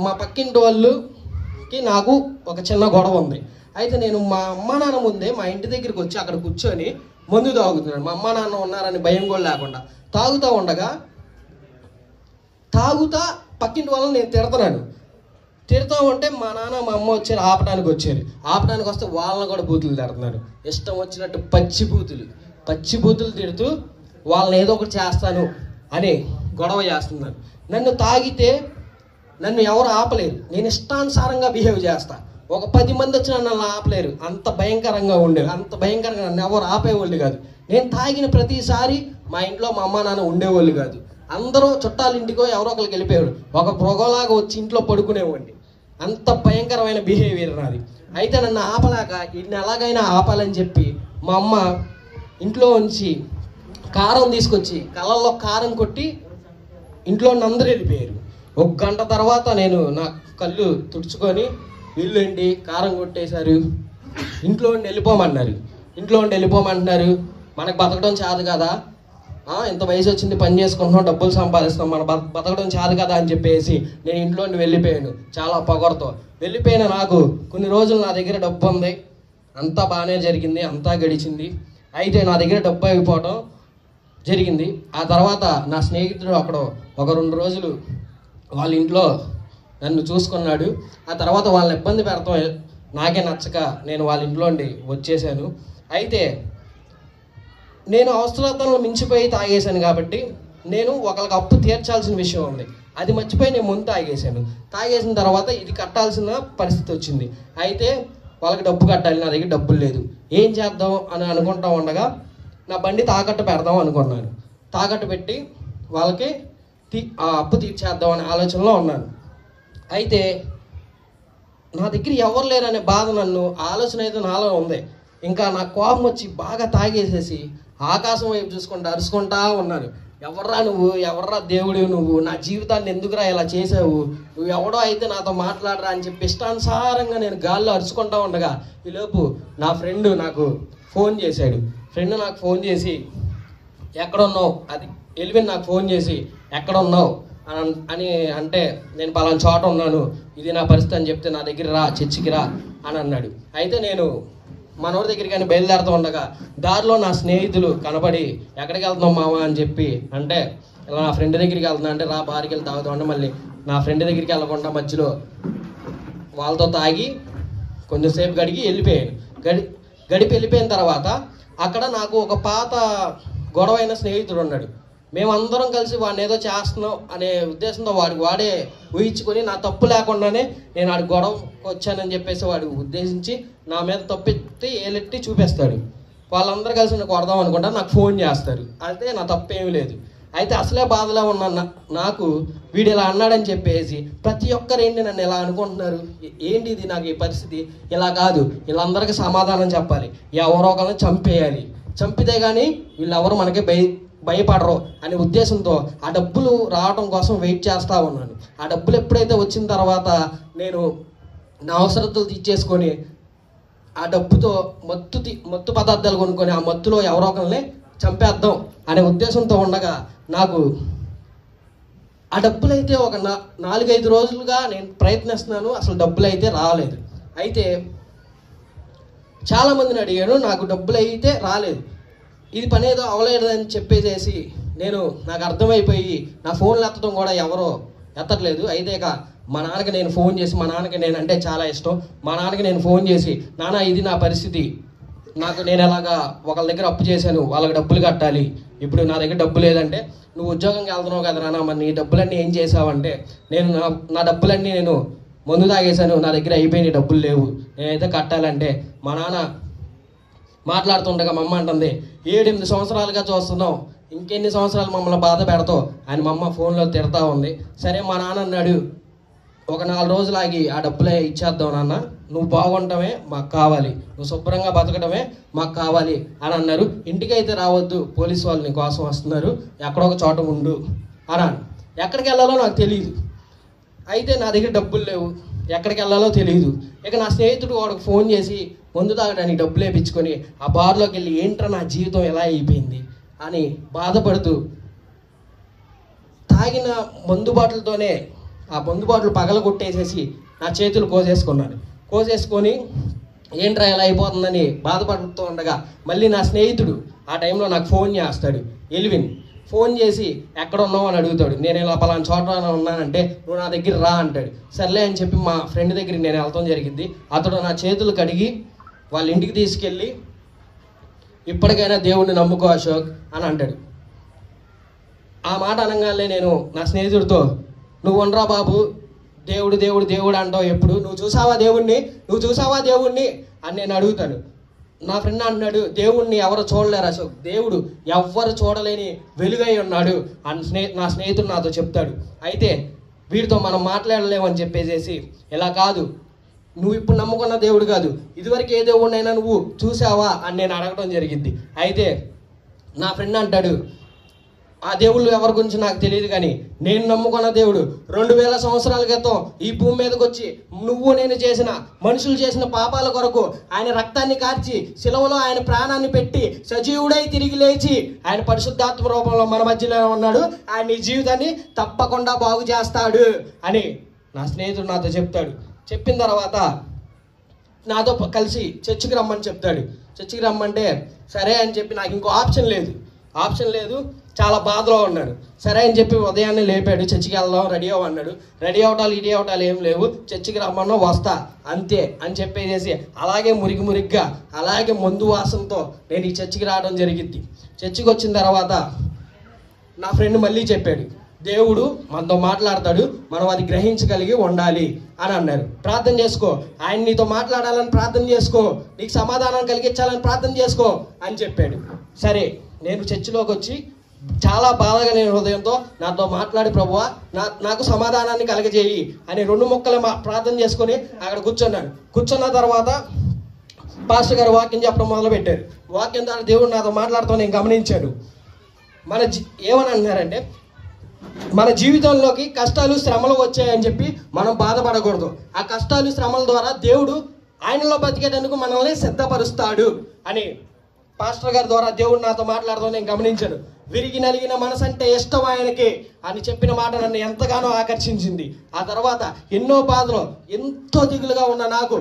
మా పక్కింటి వాళ్ళకి నాకు ఒక చిన్న గొడవ ఉంది. అయితే నేను మా అమ్మ నాన్న ముందే మా ఇంటి దగ్గరికి వచ్చి అక్కడ కూర్చొని మందు తాగుతున్నాను. మా అమ్మ నాన్న ఉన్నారని భయం కూడా లేకుండా తాగుతా పక్కింటి వాళ్ళని నేను తిడతా ఉంటే మా నాన్న మా అమ్మ వచ్చారు, ఆపడానికి వస్తే వాళ్ళని కూడా బూతులు తిడుతున్నారు. ఇష్టం వచ్చినట్టు పచ్చి బూతులు తిడుతూ వాళ్ళని ఏదో ఒకటి చేస్తాను అని గొడవ చేస్తున్నారు. నన్ను తాగితే నన్ను ఎవరు ఆపలేరు, నేను ఇష్టానుసారంగా బిహేవ్ చేస్తా. ఒక 10 మంది వచ్చినా నన్ను ఆపలేరు, అంత భయంకరంగా ఉండేది. అంత భయంకరంగా నన్ను ఎవరు ఆపేవాళ్ళు కాదు. నేను తాగిన ప్రతిసారి మా ఇంట్లో మా అమ్మ నాన్న ఉండేవాళ్ళు కాదు. అందరూ చుట్టాల ఇంటికో ఎవరో ఒకరికి వెళ్ళిపోయాడు. ఒక పొగలాగా వచ్చి ఇంట్లో పడుకునేవాడిని. అంత భయంకరమైన బిహేవియర్ నాది. అయితే నన్ను ఆపలేక ఇన్ని ఎలాగైనా ఆపాలని చెప్పి మా అమ్మ ఇంట్లో ఉంచి కారం తీసుకొచ్చి కళ్ళల్లో కారం కొట్టి ఇంట్లో అందరూ వెళ్ళిపోయారు. 1 గంట తర్వాత నేను నా కళ్ళు తుడుచుకొని వీళ్ళేంటి కారం కొట్టేశారు, ఇంట్లో ఉండి వెళ్ళిపోమంటున్నారు, మనకు బతకడం చాలు కదా, ఇంత వయసు వచ్చింది, పని చేసుకుంటున్నాం, డబ్బులు సంపాదిస్తాం, మన బతకడం చాలు కదా అని చెప్పేసి నేను ఇంట్లో ఉండి వెళ్ళిపోయాను. చాలా పొగరుతో వెళ్ళిపోయిన నాకు కొన్ని రోజులు నా దగ్గర డబ్బు ఉంది, అంతా బాగానే జరిగింది, అంతా గడిచింది. అయితే నా దగ్గర డబ్బు అయిపోవటం జరిగింది. ఆ తర్వాత నా స్నేహితుడు అక్కడ ఒక 2 రోజులు వాళ్ళ ఇంట్లో నన్ను చూసుకున్నాడు. ఆ తర్వాత వాళ్ళని ఇబ్బంది పెడతాం నాకే నచ్చక నేను వాళ్ళ ఇంట్లో ఉండి వచ్చేసాను. అయితే నేను అవసరతలను మించిపోయి తాగేశాను కాబట్టి నేను ఒకరికి అప్పు తీర్చాల్సిన విషయం ఉంది. అది మర్చిపోయి నేను ముందు తాగేశాను. తాగేసిన తర్వాత ఇది కట్టాల్సిన పరిస్థితి వచ్చింది. అయితే వాళ్ళకి డబ్బు కట్టాలి, నా దగ్గర డబ్బులు లేదు. ఏం చేద్దాం అని అనుకుంటా ఉండగా నా బండి తాకట్టు పెడదాం అనుకున్నాను. తాకట్టు పెట్టి వాళ్ళకి ఆ అప్పు తీర్చేద్దాం అనే ఆలోచనలో ఉన్నాను. అయితే నా దగ్గర ఎవరు లేరనే బాధ, నన్ను ఆలోచన అయితే నాలో ఉంది. ఇంకా నా కోపం వచ్చి బాగా తాగేసేసి ఆకాశం వైపు చూసుకుంటా అరుచుకుంటా ఉన్నాను. ఎవర్రా నువ్వు, ఎవర్రా దేవుడు నువ్వు, నా జీవితాన్ని ఎందుకురా ఇలా చేసావు, నువ్వు ఎవడో అయితే నాతో మాట్లాడరా అని చెప్పి ఇష్టానుసారంగా నేను గాల్లో అరుచుకుంటా ఉండగా ఈలోపు నా ఫ్రెండ్ నాకు ఫోన్ చేశాడు. ఫ్రెండ్ నాకు ఫోన్ చేసి ఎక్కడున్నావు, అది ఎల్విన్ నాకు ఫోన్ చేసి ఎక్కడున్నావు అని అంటే నేను పలానా చోట ఉన్నాను, ఇది నా పరిస్థితి అని చెప్తే నా దగ్గర రా, చర్చికి రా అని అన్నాడు. అయితే నేను మనోడి దగ్గరికి కానీ బయలుదేరుతూ ఉండగా దారిలో నా స్నేహితులు కనబడి ఎక్కడికి వెళ్తున్నాం మామ అని చెప్పి అంటే ఇలా నా ఫ్రెండ్ దగ్గరికి వెళ్తున్నా అంటే రా బారికి వెళ్ళి తాగుతాం అంటే మళ్ళీ నా ఫ్రెండ్ దగ్గరికి వెళ్ళకుండా మధ్యలో వాళ్ళతో తాగి కొంచెంసేపు వెళ్ళిపోయాను. గడిపి వెళ్ళిపోయిన తర్వాత అక్కడ నాకు ఒక పాత గొడవైన స్నేహితుడు ఉన్నాడు. మేమందరం కలిసి వాడిని ఏదో చేస్తున్నాం అనే ఉద్దేశంతో వాడే ఊహించుకొని నా తప్పు లేకుండానే నేను వాడి గొడవకు వచ్చానని చెప్పేసి వాడు ఉద్దేశించి నా మీద తప్పెత్తి ఏలెట్టి చూపిస్తాడు. వాళ్ళందరూ కలిసి నాకు కొడదాం అనుకుంటా నాకు ఫోన్ చేస్తారు. అయితే నా తప్పు ఏమీ లేదు. అయితే అసలే బాధలో ఉన్న నాకు వీడు ఇలా అన్నాడని చెప్పేసి ప్రతి ఒక్కరు ఏంటి నన్ను ఇలా అనుకుంటున్నారు, ఏంటి ఇది నాకు ఈ పరిస్థితి, ఇలా కాదు, వీళ్ళందరికీ సమాధానం చెప్పాలి, ఎవరో ఒకరిని చంపేయాలి, చంపితే కానీ వీళ్ళెవరు మనకి భయపడరు అనే ఉద్దేశంతో ఆ డబ్బులు రావడం కోసం వెయిట్ చేస్తూ ఉన్నాను. ఆ డబ్బులు ఎప్పుడైతే వచ్చిన తర్వాత నేను నా అవసరతలు తీర్చేసుకొని ఆ డబ్బుతో మత్తు పదార్థాలు కొనుక్కొని ఆ మత్తులో ఎవరో ఒకరిని చంపేద్దాం అనే ఉద్దేశంతో ఉండగా నాకు ఆ డబ్బులు అయితే ఒక 4-5 రోజులుగా నేను ప్రయత్నిస్తున్నాను, అసలు డబ్బులు అయితే రాలేదు. అయితే చాలామందిని అడిగాను, నాకు డబ్బులు అయితే రాలేదు. ఇది పని ఏదో అవలేదని చెప్పేసేసి నాకు అర్థమైపోయి నా ఫోన్లు ఎత్తడం కూడా ఎవరో ఎత్తట్లేదు. అయితే ఇక మా నాన్నకి నేను ఫోన్ చేసి, మా నాన్నకి నేనంటే చాలా ఇష్టం, మా నాన్నకి నేను ఫోన్ చేసి నాన్న ఇది నా పరిస్థితి, నేను ఎలాగా ఒకళ్ళ దగ్గర అప్పు చేశాను, వాళ్ళకి డబ్బులు కట్టాలి, ఇప్పుడు నా దగ్గర డబ్బు లేదంటే నువ్వు ఉద్యోగంకి వెళ్తున్నావు కదా నాన్న, మరి నీ డబ్బులన్నీ ఏం చేసావంటే నా డబ్బులన్నీ నేను మందు తాగేశాను, నా దగ్గర అయిపోయినాయి, డబ్బులు లేవు, నేనైతే కట్టాలంటే మా నాన్న మాట్లాడుతుండగా మా అమ్మ అంటుంది 7-8 సంవత్సరాలుగా చూస్తున్నావు, ఇంకెన్ని సంవత్సరాలు మమ్మల్ని బాధ పెడతావు అని మా అమ్మ ఫోన్లో తిడతా ఉంది. సరే మా నాన్న అన్నాడు, ఒక 4 రోజులు ఆగి ఆ డబ్బులే ఇచ్చేద్దాం నాన్న, నువ్వు బాగుండటమే మాకు కావాలి, నువ్వు శుభ్రంగా బతకడమే మాకు కావాలి అని అన్నారు. ఇంటికైతే రావద్దు, పోలీసు వాళ్ళు నీ కోసం వస్తున్నారు, ఎక్కడో ఒక చోట ఉండు అన్నాను. ఎక్కడికి వెళ్ళాలో నాకు తెలియదు. అయితే నా దగ్గర డబ్బులు లేవు, ఎక్కడికి వెళ్ళాలో తెలియదు. ఇక నా స్నేహితుడు వాడికి ఫోన్ చేసి మందు తాగడానికి డబ్బులు వేయించుకొని ఆ బార్లోకి వెళ్ళి ఏంట్రా నా జీవితం ఎలా అయిపోయింది అని బాధపడుతూ తాగిన మందు బాటిల్తోనే ఆ మందు బాటిల్ పగలగొట్టేసేసి నా చేతులు కోసేసుకొని ఏంట్రా ఎలా అయిపోతుందని బాధపడుతూ ఉండగా మళ్ళీ నా స్నేహితుడు ఆ టైంలో నాకు ఫోన్ చేస్తాడు, ఎల్విన్. ఫోన్ చేసి ఎక్కడ ఉన్నావు అని అడుగుతాడు. నేను ఇలా పలానా చోట ఉన్నానంటే నువ్వు నా దగ్గర రా అంటాడు. సర్లే అని చెప్పి మా ఫ్రెండ్ దగ్గరికి నేను వెళ్తాం జరిగింది. అతడు నా చేతులు కడిగి వాళ్ళ ఇంటికి తీసుకెళ్ళి ఇప్పటికైనా దేవుడిని నమ్ముకో అశోక్ అని అంటాడు. ఆ మాట అనగానే నేను నా స్నేహితుడితో నువ్వు ఉండరా బాబు, దేవుడు దేవుడు దేవుడు అంటావు ఎప్పుడు, నువ్వు చూసావా దేవుణ్ణి అని నేను అడుగుతాను. నా ఫ్రెండ్ అన్నాడు, దేవుణ్ణి ఎవరు చూడలేరు అశోక్, దేవుడు ఎవ్వరు చూడలేని వెలుగై ఉన్నాడు అని నా స్నేహితుడు నాతో చెప్తాడు. అయితే వీడితో మనం మాట్లాడలేమని చెప్పేసేసి ఇలా కాదు, నువ్వు ఇప్పుడు నమ్ముకున్న దేవుడు కాదు, ఇదివరకు ఏ దేవుడినైనా నువ్వు చూసావా అని నేను అడగడం జరిగింది. అయితే నా ఫ్రెండ్ అంటాడు, ఆ దేవుళ్ళు ఎవరి గురించి నాకు తెలియదు కానీ నేను నమ్ముకున్న దేవుడు 2000 సంవత్సరాల క్రితం ఈ భూమి మీదకి వచ్చి నేను చేసిన మనుషులు చేసిన పాపాల కొరకు ఆయన రక్తాన్ని కార్చి శిలువలో ఆయన ప్రాణాన్ని పెట్టి సజీవుడై తిరిగి లేచి ఆయన పరిశుద్ధాత్మ రూపంలో మన మధ్యలో ఉన్నాడు, ఆయన నీ జీవితాన్ని తప్పకుండా బాగు చేస్తాడు అని నా స్నేహితుడు నాతో చెప్తాడు. చెప్పిన తర్వాత నాతో కలిసి చర్చికి రమ్మని చెప్తాడు. చర్చికి రమ్మంటే సరే అని చెప్పి నాకు ఇంకో ఆప్షన్ లేదు, చాలా బాధలో ఉన్నాడు. సరే అని చెప్పి ఉదయాన్నే లేపాడు, చర్చికి వెళ్దాం రెడీ అవ్వన్నాడు. రెడీ అవటాలు ఏం లేవు, చర్చికి రమ్మన్నా వస్తా అంతే అని చెప్పేసి అలాగే మురిగ్గా అలాగే మందు వాసనతో నేను ఈ చర్చికి రావడం జరిగింది. చర్చికి వచ్చిన తర్వాత నా ఫ్రెండ్ మళ్ళీ చెప్పాడు, దేవుడు మనతో మాట్లాడతాడు, మనం అది గ్రహించగలిగి ఉండాలి అని అన్నారు. ప్రార్థన చేసుకో, ఆయన నీతో మాట్లాడాలని ప్రార్థన చేసుకో, నీకు సమాధానం కలిగించాలని ప్రార్థన చేసుకో అని చెప్పాడు. సరే, నేను చర్చిలోకి వచ్చి చాలా బాధగా నేను హృదయంతో నాతో మాట్లాడి ప్రభువా నాకు సమాధానాన్ని కలగజేయి అని 2 ముక్కలు ప్రార్థన చేసుకొని అక్కడ కూర్చున్నాను. కూర్చున్న తర్వాత పాస్టర్ గారు వాక్యం చెప్పడం మొదలుపెట్టారు. వాక్యం ద్వారా దేవుడు నాతో మాట్లాడుతూ నేను గమనించాడు. ఏమని అంటున్నారంటే, మన జీవితంలోకి కష్టాలు శ్రమలు వచ్చాయని చెప్పి మనం బాధపడకూడదు. ఆ కష్టాలు శ్రమల ద్వారా దేవుడు ఆయనలో బతికేటందుకు మనల్ని సిద్ధపరుస్తాడు అని పాస్టర్ గారి ద్వారా దేవుడు నాతో మాట్లాడుతూ నేను గమనించాను. విరిగి నలిగిన మనసు అంటే ఇష్టం ఆయనకి అని చెప్పిన మాట నన్ను ఎంతగానో ఆకర్షించింది. ఆ తర్వాత ఎన్నో బాధలు, ఎంతో దిగులుగా ఉన్న నాకు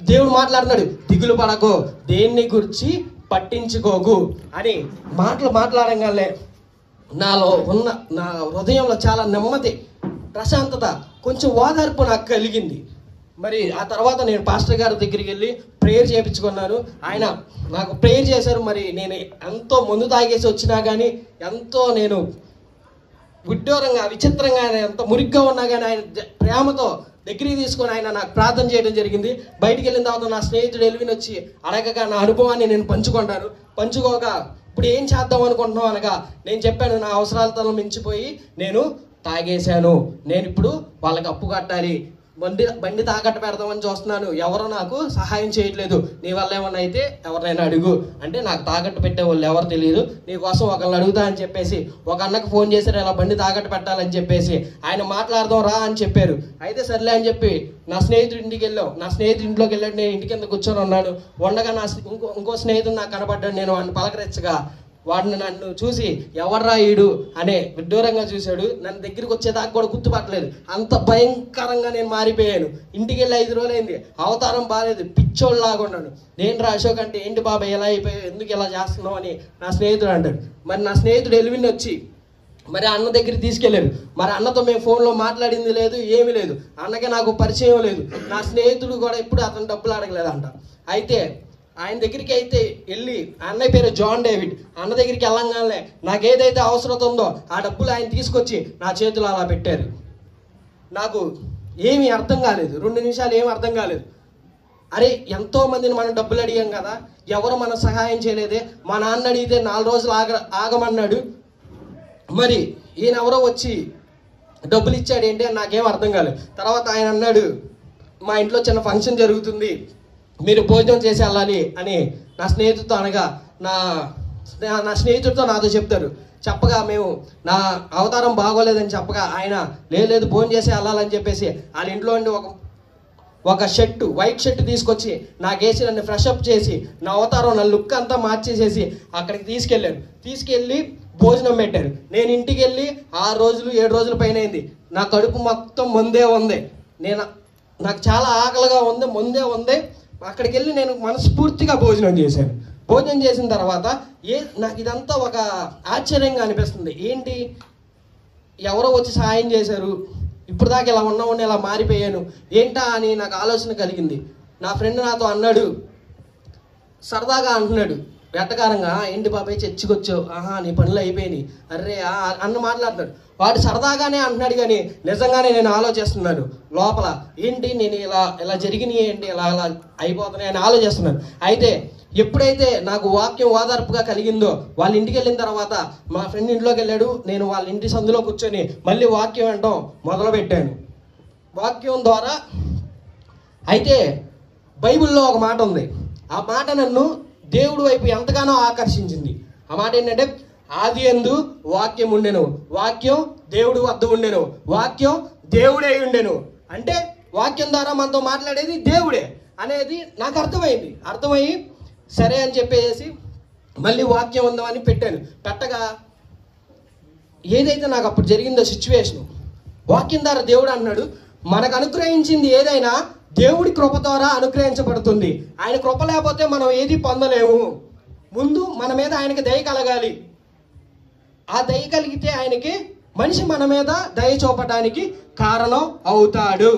దేవుడు మాట్లాడినాడు, దిగులు పడకు, దేన్ని గురించి పట్టించుకోకు అని మాట్లాడంగానే నాలో ఉన్న నా హృదయంలో చాలా నెమ్మది, ప్రశాంతత, కొంచెం ఓదార్పు నాకు కలిగింది. మరి ఆ తర్వాత నేను పాస్టర్ గారి దగ్గరికి వెళ్ళి ప్రేయర్ చేయించుకున్నాను. ఆయన నాకు ప్రేయర్ చేశారు. మరి నేను ఎంతో మందు తాగేసి వచ్చినా కానీ, ఎంతో నేను విడ్డూరంగా విచిత్రంగా, ఎంత మురిగ్గా ఉన్నా కానీ ఆయన ప్రేమతో దగ్గరికి తీసుకొని ఆయన నాకు ప్రార్థన చేయడం జరిగింది. బయటికి వెళ్ళిన తర్వాత నా స్నేహితుడు ఎల్విన్ వచ్చి అడగగా నా అనుభవాన్ని నేను పంచుకోగా ఇప్పుడు ఏం చేద్దాం అనుకుంటున్నాం అనగా నేను చెప్పాను, నా అవసరాలతో మించిపోయి నేను తాగేశాను, నేను ఇప్పుడు వాళ్ళకి అప్పు కట్టాలి, బండి తాకట్టు పెడదామని చూస్తున్నాను, ఎవరు నాకు సహాయం చేయట్లేదు, నీ వల్ల ఏమన్నా అయితే ఎవరినైనా అడుగు అంటే నాకు తాకట్టు పెట్టే వాళ్ళు ఎవరు తెలియదు, నీకోసం ఒకళ్ళని అడుగుతా అని చెప్పేసి ఒక అన్నకు ఫోన్ చేశారు, ఇలా బండి తాకట్టు పెట్టాలని చెప్పేసి. ఆయన మాట్లాడదాం రా అని చెప్పారు. అయితే సర్లే అని చెప్పి నా స్నేహితుడి ఇంటికి వెళ్ళాం. నా స్నేహితుడి ఇంట్లోకి వెళ్ళాడు. నేను ఇంటి కింద కూర్చొని ఉన్నాను. ఉండగా ఇంకో స్నేహితుడు నాకు కనపడ్డాడు. నేను వాడిని పలకరించగా వాడిని నన్ను చూసి ఎవర్రా ఈడు అనే విడ్డూరంగా చూశాడు. నన్ను దగ్గరికి వచ్చేదాకా కూడా గుర్తుపట్టలేదు. అంత భయంకరంగా నేను మారిపోయాను. ఇంటికి వెళ్ళి 5 రోజులైంది. అవతారం బాగాలేదు, పిచ్చోళ్ళలాగా ఉన్నాను. నేను రా అశోక్ అంటే ఏంటి బాబాయ్ ఎలా అయిపోయావు, ఎందుకు ఇలా చేస్తున్నావు అని నా స్నేహితుడు అంటాడు. మరి నా స్నేహితుడు ఎల్విన్ వచ్చి మరి అన్న దగ్గరికి తీసుకెళ్ళారు. మరి అన్నతో మేము ఫోన్లో మాట్లాడింది లేదు, ఏమీ లేదు. అన్నకి నాకు పరిచయం లేదు. నా స్నేహితుడు కూడా ఎప్పుడు అతను డబ్బులు అడగలేదంట. అయితే ఆయన దగ్గరికి అయితే వెళ్ళి, అన్నయ్య పేరు జాన్ డేవిడ్, అన్న దగ్గరికి వెళ్ళంగానే నాకు ఏదైతే అవసరం ఉందో ఆ డబ్బులు ఆయన తీసుకొచ్చి నా చేతులు అలా పెట్టారు. నాకు ఏమీ అర్థం కాలేదు. 2 నిమిషాలు ఏమీ అర్థం కాలేదు. అరే, ఎంతో మందిని మనం డబ్బులు అడిగాం కదా, ఎవరు మన సహాయం చేయలేదే. మా నాన్న అడిగితే 4 రోజులు ఆగమన్నాడు. మరి ఈయన ఎవరో వచ్చి డబ్బులు ఇచ్చాడు ఏంటి అని నాకేం అర్థం కాలేదు. తర్వాత ఆయన అన్నాడు, మా ఇంట్లో చిన్న ఫంక్షన్ జరుగుతుంది, మీరు భోజనం చేసి వెళ్ళాలి అని నా స్నేహితుడితో అనగా నా స్నేహితుడితో నాతో చెప్తారు. చెప్పగా మేము నా అవతారం బాగోలేదని చెప్పగా ఆయన లేదు భోజనం చేసి వెళ్ళాలని చెప్పేసి వాళ్ళ ఇంట్లో ఉండి ఒక షర్టు, వైట్ షర్ట్ తీసుకొచ్చి నాకేసి నన్ను ఫ్రెష్ అప్ చేసి నా అవతారం, నా లుక్ అంతా మార్చేసేసి అక్కడికి తీసుకెళ్ళి భోజనం పెట్టారు. నేను ఇంటికి వెళ్ళి 6 రోజులు 7 రోజుల పైన అయింది. నా కడుపు మొత్తం ముందే ఉంది. నాకు చాలా ఆకలిగా ఉంది, ముందే ఉంది. అక్కడికి వెళ్ళి నేను మనస్ఫూర్తిగా భోజనం చేశాను. భోజనం చేసిన తర్వాత నాకు ఇదంతా ఒక ఆశ్చర్యంగా అనిపిస్తుంది. ఏంటి, ఎవరో వచ్చి సహాయం చేశారు, ఇప్పుడు దాకా ఇలా ఉన్నామని ఇలా మారిపోయాను ఏంటా అని నాకు ఆలోచన కలిగింది. నా ఫ్రెండ్ నాతో అన్నాడు, సరదాగా అంటున్నాడు వెటకారంగా, ఏంటి బాబాయ్ చర్చికి వచ్చావు, నీ పనులు అయిపోయినాయి అర్రే అన్న మాట్లాడుతున్నాడు. వాడు సరదాగానే అంటున్నాడు కానీ నిజంగానే నేను ఆలోచిస్తున్నాను లోపల, ఏంటి నేను ఇలా జరిగినాయి ఏంటి ఇలా అయిపోతున్నాయి అని ఆలోచిస్తున్నాను. అయితే ఎప్పుడైతే నాకు వాక్యం ఓదార్పుగా కలిగిందో వాళ్ళ ఇంటికి వెళ్ళిన తర్వాత మా ఫ్రెండ్ ఇంట్లోకి వెళ్ళాడు. నేను వాళ్ళ ఇంటి సందులో కూర్చొని మళ్ళీ వాక్యం వినడం మొదలుపెట్టాను. వాక్యం ద్వారా అయితే బైబిల్లో ఒక మాట ఉంది. ఆ మాట నన్ను దేవుడి వైపు ఎంతగానో ఆకర్షించింది. ఆ మాట ఏంటంటే, ఆది యందు వాక్యం ఉండెను, వాక్యం దేవుడి వద్ద ఉండెను, వాక్యం దేవుడే ఉండెను. అంటే వాక్యం ద్వారా మనతో మాట్లాడేది దేవుడే అనేది నాకు అర్థమయ్యి సరే అని చెప్పేసి మళ్ళీ వాక్యం ఉందామని పెట్టాను. పెట్టగా ఏదైతే నాకు అప్పుడు జరిగిందో సిచ్యువేషను, వాక్యం ద్వారా దేవుడు అన్నాడు, మనకు అనుగ్రహించింది ఏదైనా దేవుడి కృప ద్వారా అనుగ్రహించబడుతుంది. ఆయన కృప లేకపోతే మనం ఏది పొందలేము. ముందు మన మీద ఆయనకి దయ కలగాలి. ఆ దయ కలిగితే ఆయనకి మనిషి మన మీద దయ చూపడానికి కారణం అవుతాడు.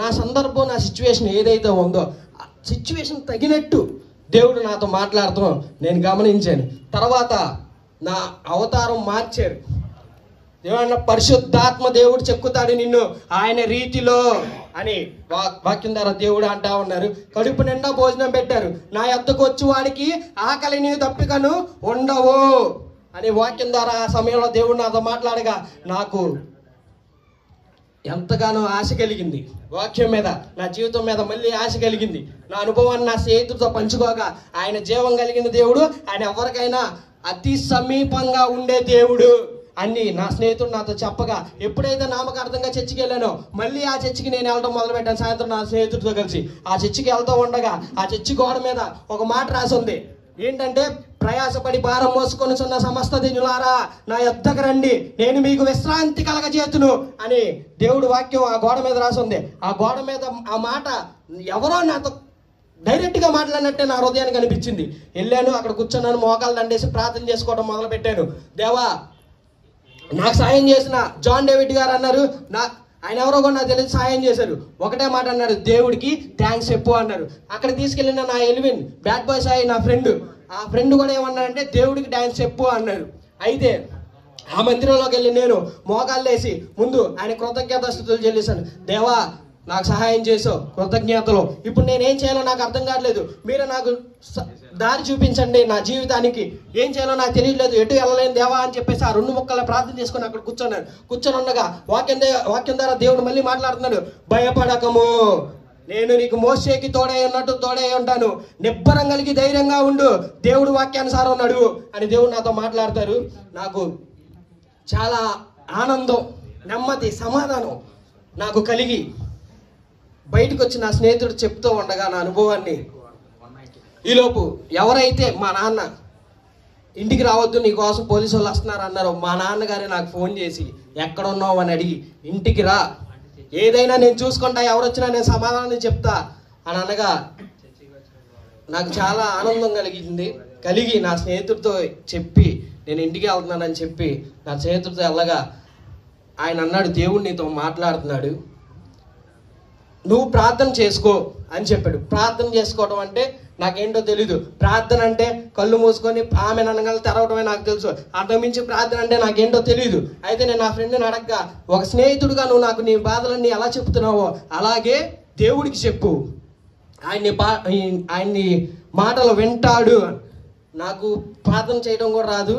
నా సందర్భం, నా సిచ్యువేషన్ ఏదైతే ఉందో ఆ సిచ్యువేషన్ తగినట్టు దేవుడు నాతో మాట్లాడుతున్నాం నేను గమనించాను. తర్వాత నా అవతారం మార్చారు. ఏమన్నా పరిశుద్ధాత్మ దేవుడు చెక్కుతాడు నిన్ను ఆయన రీతిలో అని వాక్యం ద్వారా దేవుడు అంటా ఉన్నారు. కడుపు నిండా భోజనం పెట్టారు, నా యొద్దకు వచ్చి వాడికి ఆకలిని దప్పికను ఉండవు అని వాక్యం ద్వారా ఆ సమయంలో దేవుడు నాతో మాట్లాడగా నాకు ఎంతగానో ఆశ కలిగింది. వాక్యం మీద, నా జీవితం మీద మళ్ళీ ఆశ కలిగింది. నా అనుభవాన్ని నా స్నేహితుడితో పంచుకోగా ఆయన జీవం కలిగిన దేవుడు, ఆయన ఎవరికైనా అతి సమీపంగా ఉండే దేవుడు అని నా స్నేహితుడు నాతో చెప్పగా, ఎప్పుడైతే నామకార్థంగా చర్చికి వెళ్ళానో మళ్ళీ ఆ చర్చికి నేను వెళ్ళడం మొదలుపెట్టాను. సాయంత్రం నా స్నేహితుడితో కలిసి ఆ చర్చికి వెళ్తూ ఉండగా ఆ చర్చి గోడ మీద ఒక మాట రాసి ఉంది. ఏంటంటే, ప్రయాసపడి భారం మోసుకొని ఉన్న సమస్త దీనులారా నా యొద్దకు రండి, నేను మీకు విశ్రాంతి కలగజేతును అని దేవుడు వాక్యం ఆ గోడ మీద రాసి ఉంది. ఆ గోడ మీద ఆ మాట ఎవరో నాతో డైరెక్ట్గా మాట్లాడినట్టే నా హృదయానికి అనిపించింది. వెళ్ళాను, అక్కడ కూర్చున్నాను, మోకాలు దండేసి ప్రార్థన చేసుకోవడం మొదలు పెట్టాను. దేవా, నాకు సాయం చేసిన జాన్ డేవిడ్ గారు అన్నారు, ఆయన ఎవరో కూడా నాకు తెలిసి సాయం చేశారు. ఒకటే మాట అన్నారు, దేవుడికి థ్యాంక్స్ చెప్పు అన్నారు. అక్కడ తీసుకెళ్ళిన నా ఎలివిన్ బ్యాడ్ బాయ్ సాయి నా ఫ్రెండ్, ఆ ఫ్రెండ్ కూడా ఏమన్నారంటే దేవుడికి థ్యాంక్స్ చెప్పు అన్నారు. అయితే ఆ మందిరంలోకి వెళ్ళి నేను మోకాళ్ళు వేసి ముందు ఆయన కృతజ్ఞతాస్తుతులు చెల్లిస్తాను. దేవా, నాకు సహాయం చేసావు, కృతజ్ఞతలు. ఇప్పుడు నేనేం చేయాలో నాకు అర్థం కావట్లేదు, మీరు నాకు దారి చూపించండి. నా జీవితానికి ఏం చేయాలో నాకు తెలియట్లేదు, ఎటు వెళ్ళలేను దేవా అని చెప్పేసి ఆ 2 ముక్కల ప్రార్థన చేసుకొని అక్కడ కూర్చొని ఉండగా వాక్యం ద్వారా దేవుడు మళ్ళీ మాట్లాడుతున్నాడు. భయపడకము, నేను నీకు మోషేకి తోడై ఉన్నట్టు తోడై ఉంటాను, నిబ్బరం కలిగి ధైర్యంగా ఉండు, దేవుడు వాక్యానుసారం నడువు అని దేవుడు నాతో మాట్లాడతారు. నాకు చాలా ఆనందం, నెమ్మది, సమాధానం నాకు కలిగి బయటకు వచ్చి నా స్నేహితుడు చెప్తూ ఉండగా నా అనుభవాన్ని, ఈలోపు ఎవరైతే మా నాన్న ఇంటికి రావద్దు నీకోసం పోలీసు వాళ్ళు వస్తున్నారు అన్నారో, మా నాన్నగారే నాకు ఫోన్ చేసి ఎక్కడున్నావు అని అడిగి ఇంటికి రా, ఏదైనా నేను చూసుకుంటా, ఎవరు వచ్చినా నేను సమాధానం చెప్తా అని అనగా నాకు చాలా ఆనందం కలిగి నా స్నేహితుడితో చెప్పి నేను ఇంటికి వెళ్తున్నానని చెప్పి నా స్నేహితుడితో వెళ్ళగా ఆయన అన్నాడు, దేవుడు నీతో మాట్లాడుతున్నాడు, నువ్వు ప్రార్థన చేసుకో అని చెప్పాడు. ప్రార్థన చేసుకోవడం అంటే నాకేంటో తెలీదు. ప్రార్థన అంటే కళ్ళు మూసుకొని ఆమె అనగల తెరవడమే నాకు తెలుసు, అంతకుమించి ప్రార్థన అంటే నాకేంటో తెలియదు. అయితే నేను నా ఫ్రెండ్ని అడగగా, ఒక స్నేహితుడుగా నువ్వు నాకు నీ బాధలన్నీ ఎలా చెప్తున్నావో అలాగే దేవుడికి చెప్పు, ఆయన్ని మాటలు వింటాడు. నాకు ప్రార్థన చేయడం కూడా రాదు,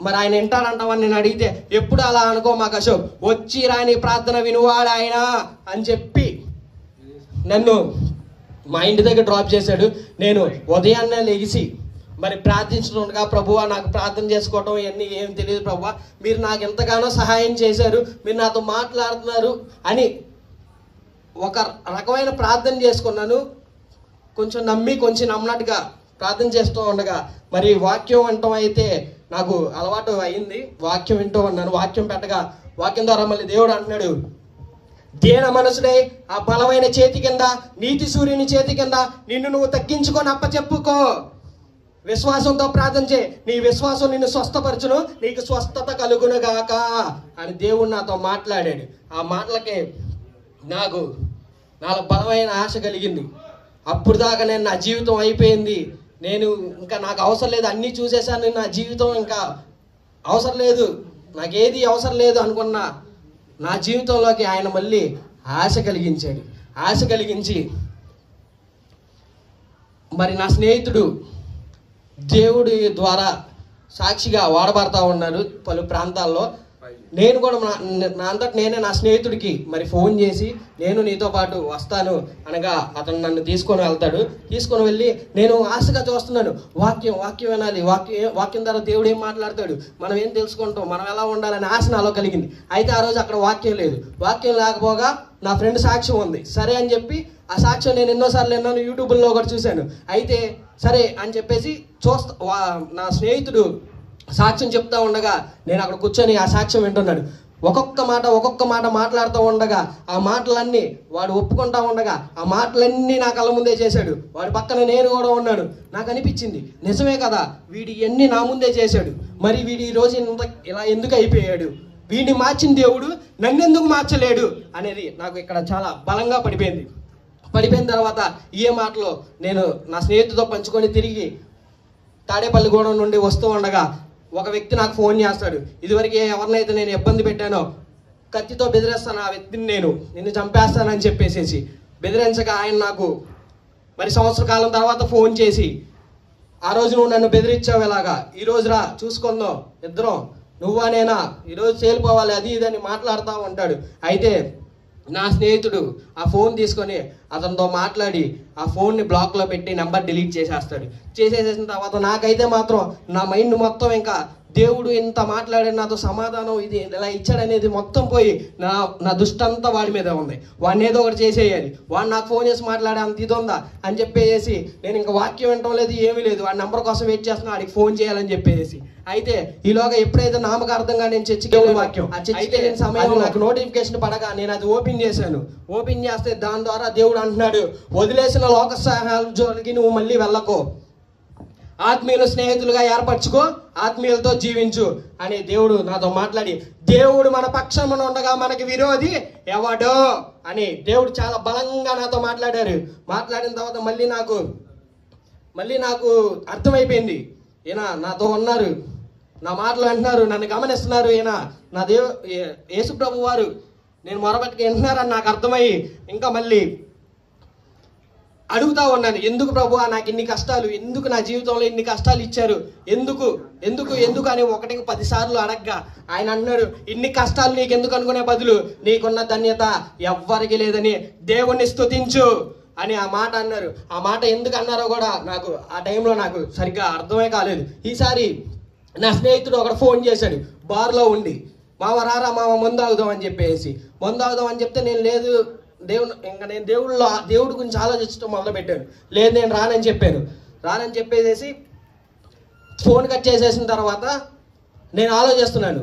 మరి ఆయన వింటాడంటావని నేను అడిగితే, ఎప్పుడు అలా అనుకో మాకు అశోక్, వచ్చి రాని ప్రార్థన వినువాడు ఆయన అని చెప్పి నన్ను మా ఇంటి దగ్గర డ్రాప్ చేశాడు. నేను ఉదయాన్నే లెగిసి మరి ప్రార్థించడంగా, ప్రభువా నాకు ప్రార్థన చేసుకోవడం ఇవన్నీ ఏం తెలియదు ప్రభువా, మీరు నాకు ఎంతగానో సహాయం చేశారు, మీరు నాతో మాట్లాడుతున్నారు అని ఒక రకమైన ప్రార్థన చేసుకున్నాను. కొంచెం నమ్మి కొంచెం నమ్మనట్టుగా ప్రార్థన చేస్తూ ఉండగా మరి వాక్యం వినటం అయితే నాకు అలవాటు అయింది. వాక్యం వింటూ ఉన్నాను. వాక్యం పెట్టగా వాక్యం ద్వారా మళ్ళీ దేవుడు అంటున్నాడు, దీన మనసుడై ఆ బలమైన చేతి కింద, నీతి సూర్యుని చేతి కింద నిన్ను నువ్వు తగ్గించుకొని అప్పచెప్పుకో, విశ్వాసంతో ప్రార్థన చేయి, నీ విశ్వాసం నిన్ను స్వస్థపరచును, నీకు స్వస్థత కలుగునుగాక అని దేవుడు నాతో మాట్లాడాడు. ఆ మాటలకి నాకు నాలో బలమైన ఆశ కలిగింది. అప్పుడు దాకా నేను నా జీవితం అయిపోయింది, నేను ఇంకా నాకు అవసరం లేదు, అన్నీ చూసేసాను, నా జీవితం ఇంకా అవసరం లేదు, నాకేది అవసరం లేదు అనుకున్నా నా జీవితంలోకి ఆయన మళ్ళీ ఆశ కలిగించాడు. ఆశ కలిగించి మరి నా స్నేహితుడు దేవుడి ద్వారా సాక్షిగా వాడబడతా ఉన్నారు పలు ప్రాంతాల్లో. నేను కూడా నా అంతటి నేనే నా స్నేహితుడికి మరి ఫోన్ చేసి, నేను నీతో పాటు వస్తాను అనగా అతను నన్ను తీసుకొని వెళ్తాడు. తీసుకొని వెళ్ళి నేను ఆశగా చూస్తున్నాను, వాక్యం వినాలి, వాక్యం ద్వారా దేవుడు ఏం మాట్లాడతాడు, మనం ఏం తెలుసుకుంటాం, మనం ఎలా ఉండాలని ఆశ నాలో కలిగింది. అయితే ఆ రోజు అక్కడ వాక్యం లేదు. వాక్యం లేకపోగా నా ఫ్రెండ్ సాక్ష్యం ఉంది. సరే అని చెప్పి ఆ సాక్ష్యం నేను ఎన్నోసార్లు విన్నాను, యూట్యూబ్లో కూడా చూశాను. అయితే సరే అని చెప్పేసి నా స్నేహితుడు సాక్ష్యం చెప్తా ఉండగా నేను అక్కడ కూర్చొని ఆ సాక్ష్యం వింటున్నాడు. ఒక్కొక్క మాట మాట్లాడుతూ ఉండగా ఆ మాటలన్నీ వాడు ఒప్పుకుంటా ఉండగా ఆ మాటలన్నీ నా కళ్ళ ముందే చేశాడు. వాడి పక్కన నేను కూడా ఉన్నాను. నాకు అనిపించింది, నిజమే కదా, వీడి ఎన్ని నా ముందే చేశాడు, మరి వీడి ఈ రోజు ఇలా ఎందుకు అయిపోయాడు, వీడిని మార్చిన దేవుడు నన్నెందుకు మార్చలేడు అనేది నాకు ఇక్కడ చాలా బలంగా పడిపోయిన తర్వాత ఈ మాటలో నేను నా స్నేహితుడితో పంచుకొని తిరిగి తాడేపల్లిగూడెం నుండి వస్తూ ఉండగా ఒక వ్యక్తి నాకు ఫోన్ చేస్తాడు. ఇదివరకు ఎవరినైతే నేను ఇబ్బంది పెట్టానో కత్తితో బెదిరేస్తాను, ఆ వ్యక్తిని నిన్ను చంపేస్తానని చెప్పేసేసి బెదిరించగా ఆయన నాకు మరి సంవత్సర కాలం తర్వాత ఫోన్ చేసి, ఆ రోజు నువ్వు నన్ను బెదిరించావు ఇలాగా, ఈరోజు రా చూసుకుందాం ఇద్దరం, నువ్వా నేనా, ఈరోజు తేలిపోవాలి అది ఇదని మాట్లాడుతూ ఉంటాడు. అయితే నా స్నేహితుడు ఆ ఫోన్ తీసుకొని అతనితో మాట్లాడి ఆ ఫోన్ని బ్లాక్లో పెట్టి నెంబర్ డిలీట్ చేసేస్తాడు. చేసేసిన తర్వాత నాకైతే మాత్రం నా మైండ్ మొత్తం ఇంకా దేవుడు ఇంత మాట్లాడి నాతో సమాధానం ఇది ఇలా ఇచ్చాడనేది మొత్తం పోయి నా దృష్టి అంతా వాడి మీద ఉంది. వాడిని ఏదో ఒకటి చేసేయాలి, వాడు నాకు ఫోన్ చేసి మాట్లాడే అంత ఇది ఉందా అని చెప్పేసి నేను ఇంకా వాక్యం వినటం లేదు, ఏమీ లేదు, వాడి నెంబర్ కోసం వెయిట్ చేస్తున్నా, వాడికి ఫోన్ చేయాలని చెప్పేసి. అయితే ఈలోగా ఎప్పుడైతే నామకార్థంగా నేను చర్చికి వెళ్ళే వాక్యం ఆ చర్చికి వెళ్ళిన సమయంలో నాకు నోటిఫికేషన్ పడగా నేను అది ఓపెన్ చేశాను. ఓపెన్ చేస్తే దాని ద్వారా దేవుడు అంటున్నాడు, వదిలేసిన లోక సహాయాల జోలికి నువ్వు మళ్ళీ వెళ్ళకు, ఆత్మీయుల స్నేహితులుగా ఏర్పరచుకో, ఆత్మీయులతో జీవించు అని దేవుడు నాతో మాట్లాడి, దేవుడు మన పక్షమున ఉండగా మనకి విరోధి ఎవడో అని దేవుడు చాలా బలంగా నాతో మాట్లాడారు. మాట్లాడిన తర్వాత మళ్ళీ నాకు అర్థమైపోయింది, ఈయన నాతో ఉన్నారు, నా మాటలు అంటున్నారు, నన్ను గమనిస్తున్నారు, ఈయన నా యేసు ప్రభు వారు నేను మొరబెట్టుకు వింటున్నారని నాకు అర్థమయ్యి ఇంకా మళ్ళీ అడుగుతా ఉన్నాను, ఎందుకు ప్రభువా నాకు ఇన్ని కష్టాలు, ఎందుకు నా జీవితంలో ఇన్ని కష్టాలు ఇచ్చారు, ఎందుకు అని 1కి 10 సార్లు అడగ్గా ఆయన అన్నాడు, ఇన్ని కష్టాలు నీకు ఎందుకు అనుకునే బదులు నీకున్న ధన్యత ఎవ్వరికి లేదని దేవుణ్ణి స్తుతించు అని ఆ మాట అన్నారు. ఆ మాట ఎందుకు అన్నారో కూడా నాకు ఆ టైంలో నాకు సరిగ్గా అర్థమే కాలేదు. ఈసారి నా స్నేహితుడు ఒకడు ఫోన్ చేశాడు, బార్లో ఉండి, మామ రారా మామ మందు అవుదాం అని చెప్పేసి. మందు అవుదాం అని చెప్తే నేను లేదు, నేను దేవుడి గురించి ఆలోచించడం మొదలుపెట్టాను. లేదు నేను రానని చెప్పేసి ఫోన్ కట్ చేసేసిన తర్వాత నేను ఆలోచిస్తున్నాను,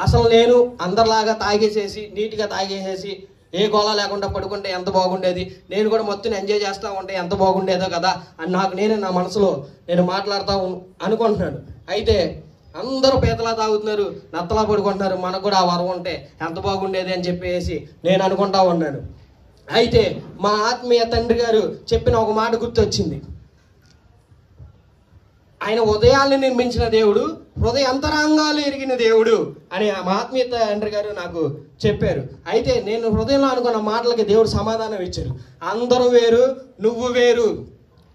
అసలు నేను అందరిలాగా తాగేసేసి నీట్గా తాగేసేసి ఏ గోళ లేకుండా పడుకుంటే ఎంత బాగుండేది, నేను కూడా మొత్తం ఎంజాయ్ చేస్తూ ఉంటే ఎంత బాగుండేదో కదా అని నా మనసులో నేను మాట్లాడుతూ అనుకుంటున్నాను. అయితే అందరూ పీతలా తాగుతున్నారు, నత్తలా పడుకుంటున్నారు, మనకు కూడా ఆ వరం ఉంటే ఎంత బాగుండేది అని చెప్పేసి నేను అనుకుంటా ఉన్నాను. అయితే మా ఆత్మీయ తండ్రి గారు చెప్పిన ఒక మాట గుర్తొచ్చింది. ఆయన ఉదయాల్ని నిర్మించిన దేవుడు, హృదయ అంతరంగాలు ఎరిగిన దేవుడు అని మా ఆత్మీయ తండ్రి గారు నాకు చెప్పారు. అయితే నేను హృదయంలో అనుకున్న మాటలకి దేవుడు సమాధానం ఇచ్చారు. అందరూ వేరు, నువ్వు వేరు,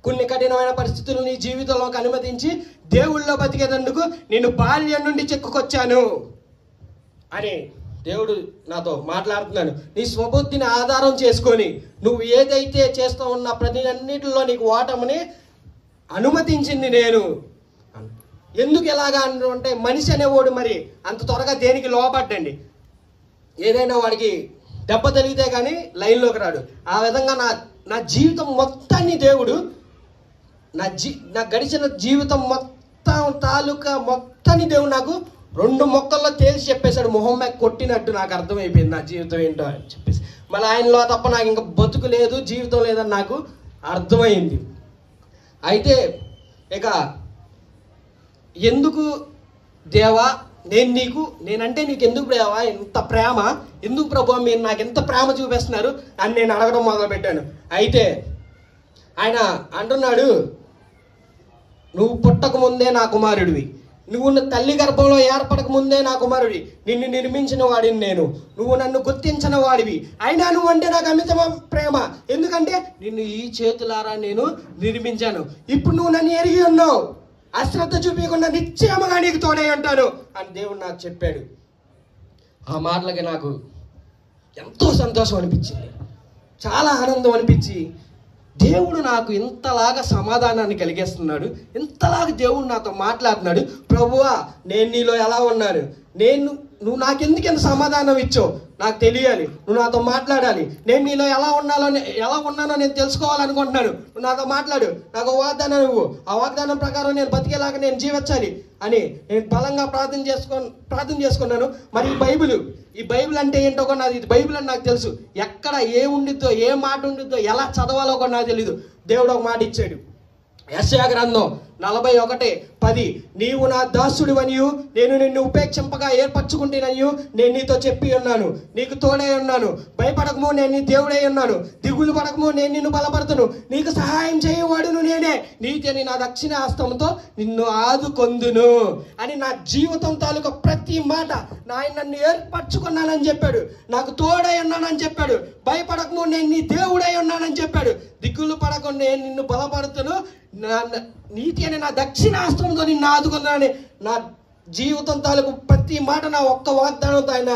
కొన్ని కఠినమైన పరిస్థితులు నీ జీవితంలోకి అనుమతించి దేవుళ్ళలో బతికేందుకు నేను బాల్యం నుండి చెక్కుకొచ్చాను అని దేవుడు నాతో మాట్లాడుతున్నాను. నీ స్వబుద్ధిని ఆధారం చేసుకొని నువ్వు ఏదైతే చేస్తూ ఉన్న ప్రతి అన్నిటిలో నీకు ఓటమని అనుమతించింది నేను. ఎందుకు ఎలాగా అంటే మనిషి అనేవాడు మరి అంత త్వరగా దేనికి లోపడ్డండి, ఏదైనా వాడికి దెబ్బ తగిలితే కానీ లైన్లోకి రాడు. ఆ విధంగా నా జీవితం మొత్తాన్ని దేవుడు నా గడిచిన జీవితం మొత్తం తాలూకా మొత్తాన్ని దేవుడు నాకు 2 మొక్కల్లో తేల్చి చెప్పేశాడు. మొహం మీద కొట్టినట్టు నాకు అర్థమైపోయింది నా జీవితం ఏంటో అని చెప్పేసి. మళ్ళీ ఆయనలో తప్ప నాకు ఇంకా బతుకు లేదు, జీవితం లేదని నాకు అర్థమైంది. అయితే ఇక ఎందుకు దేవా నేనంటే నీకు ఎందుకు దేవా ఎంత ప్రేమ, ఎందుకు ప్రభు మీరు నాకు ఎంత ప్రేమ చూపిస్తున్నారు అని నేను అడగడం మొదలుపెట్టాను. అయితే ఆయన అంటున్నాడు, నువ్వు పుట్టక ముందే నా కుమారుడివి, నువ్వు తల్లి గర్భంలో ఏర్పడక ముందే నా కుమారుడి, నిన్ను నిర్మించిన వాడిని నేను, నువ్వు నన్ను గుర్తించిన వాడివి, అయినా నువ్వు అంటే నాకు అమితమైన ప్రేమ, ఎందుకంటే నిన్ను ఈ చేతులారా నేను నిర్మించాను, ఇప్పుడు నువ్వు నన్ను ఎరిగి ఉన్నావు, అశ్రద్ధ చూపించకుండా నిశ్చయముగా నీకు తోడే ఉంటాను అని దేవుడు నాకు చెప్పాడు. ఆ మాటలకి నాకు ఎంతో సంతోషం అనిపించింది, చాలా ఆనందం అనిపించి, దేవుడు నాకు ఇంతలాగా సమాధానాన్ని కలిగేస్తున్నాడు, ఇంతలాగా దేవుడు నాతో మాట్లాడుతున్నాడు. ప్రభువా నేను నీలో ఎలా ఉన్నాను, నువ్వు నాకెందుకు ఎంత సమాధానం ఇచ్చావు నాకు తెలియాలి, నువ్వు నాతో మాట్లాడాలి, నేను నీలో ఎలా ఉన్నానో నేను తెలుసుకోవాలనుకుంటున్నాను, నువ్వు నాతో మాట్లాడు, నాకు వాగ్దానం నువ్వు, ఆ వాగ్దానం ప్రకారం నేను బతికేలాగా నేను జీవించాలి అని నేను బలంగా ప్రార్థన చేసుకున్నాను. మరి ఈ బైబిల్ అంటే ఏంటో కూడా ఇది బైబిల్ అని నాకు తెలుసు, ఎక్కడ ఏ మాట ఉండిద్దో ఎలా చదవాలో కూడా నాకు తెలీదు. దేవుడు ఒక మాట ఇచ్చాడు, యెషయా గ్రంథం 41:10 నీవు నా దాసుడివనియు నేను నిన్ను ఉపేక్షింపగా ఏర్పరచుకుంటేననియు నేను నీతో చెప్పి ఉన్నాను. నీకు తోడై ఉన్నాను. భయపడకము, నేను నీ దేవుడై ఉన్నాను. దిగులు పడకము, నేను నిన్ను బలపడతాను. నీకు సహాయం చేయవాడును నేనే. నీతి అని నా దక్షిణ హస్తంతో నిన్ను ఆదుకొందును అని నా జీవితం తాలూకా ప్రతి మాట ఆయన నన్ను ఏర్పరచుకున్నానని చెప్పాడు. నాకు తోడై ఉన్నానని చెప్పాడు. భయపడకము, నేను నీ దేవుడై ఉన్నానని చెప్పాడు. దిగులు పడకుండా నేను నిన్ను బలపడతాను. నీతి అని నా దక్షిణ హస్తంతో నిన్ను ఆదుకున్నానని నా జీవితం తాలూకు ప్రతి మాట నా ఒక్క వాగ్దానంతో ఆయన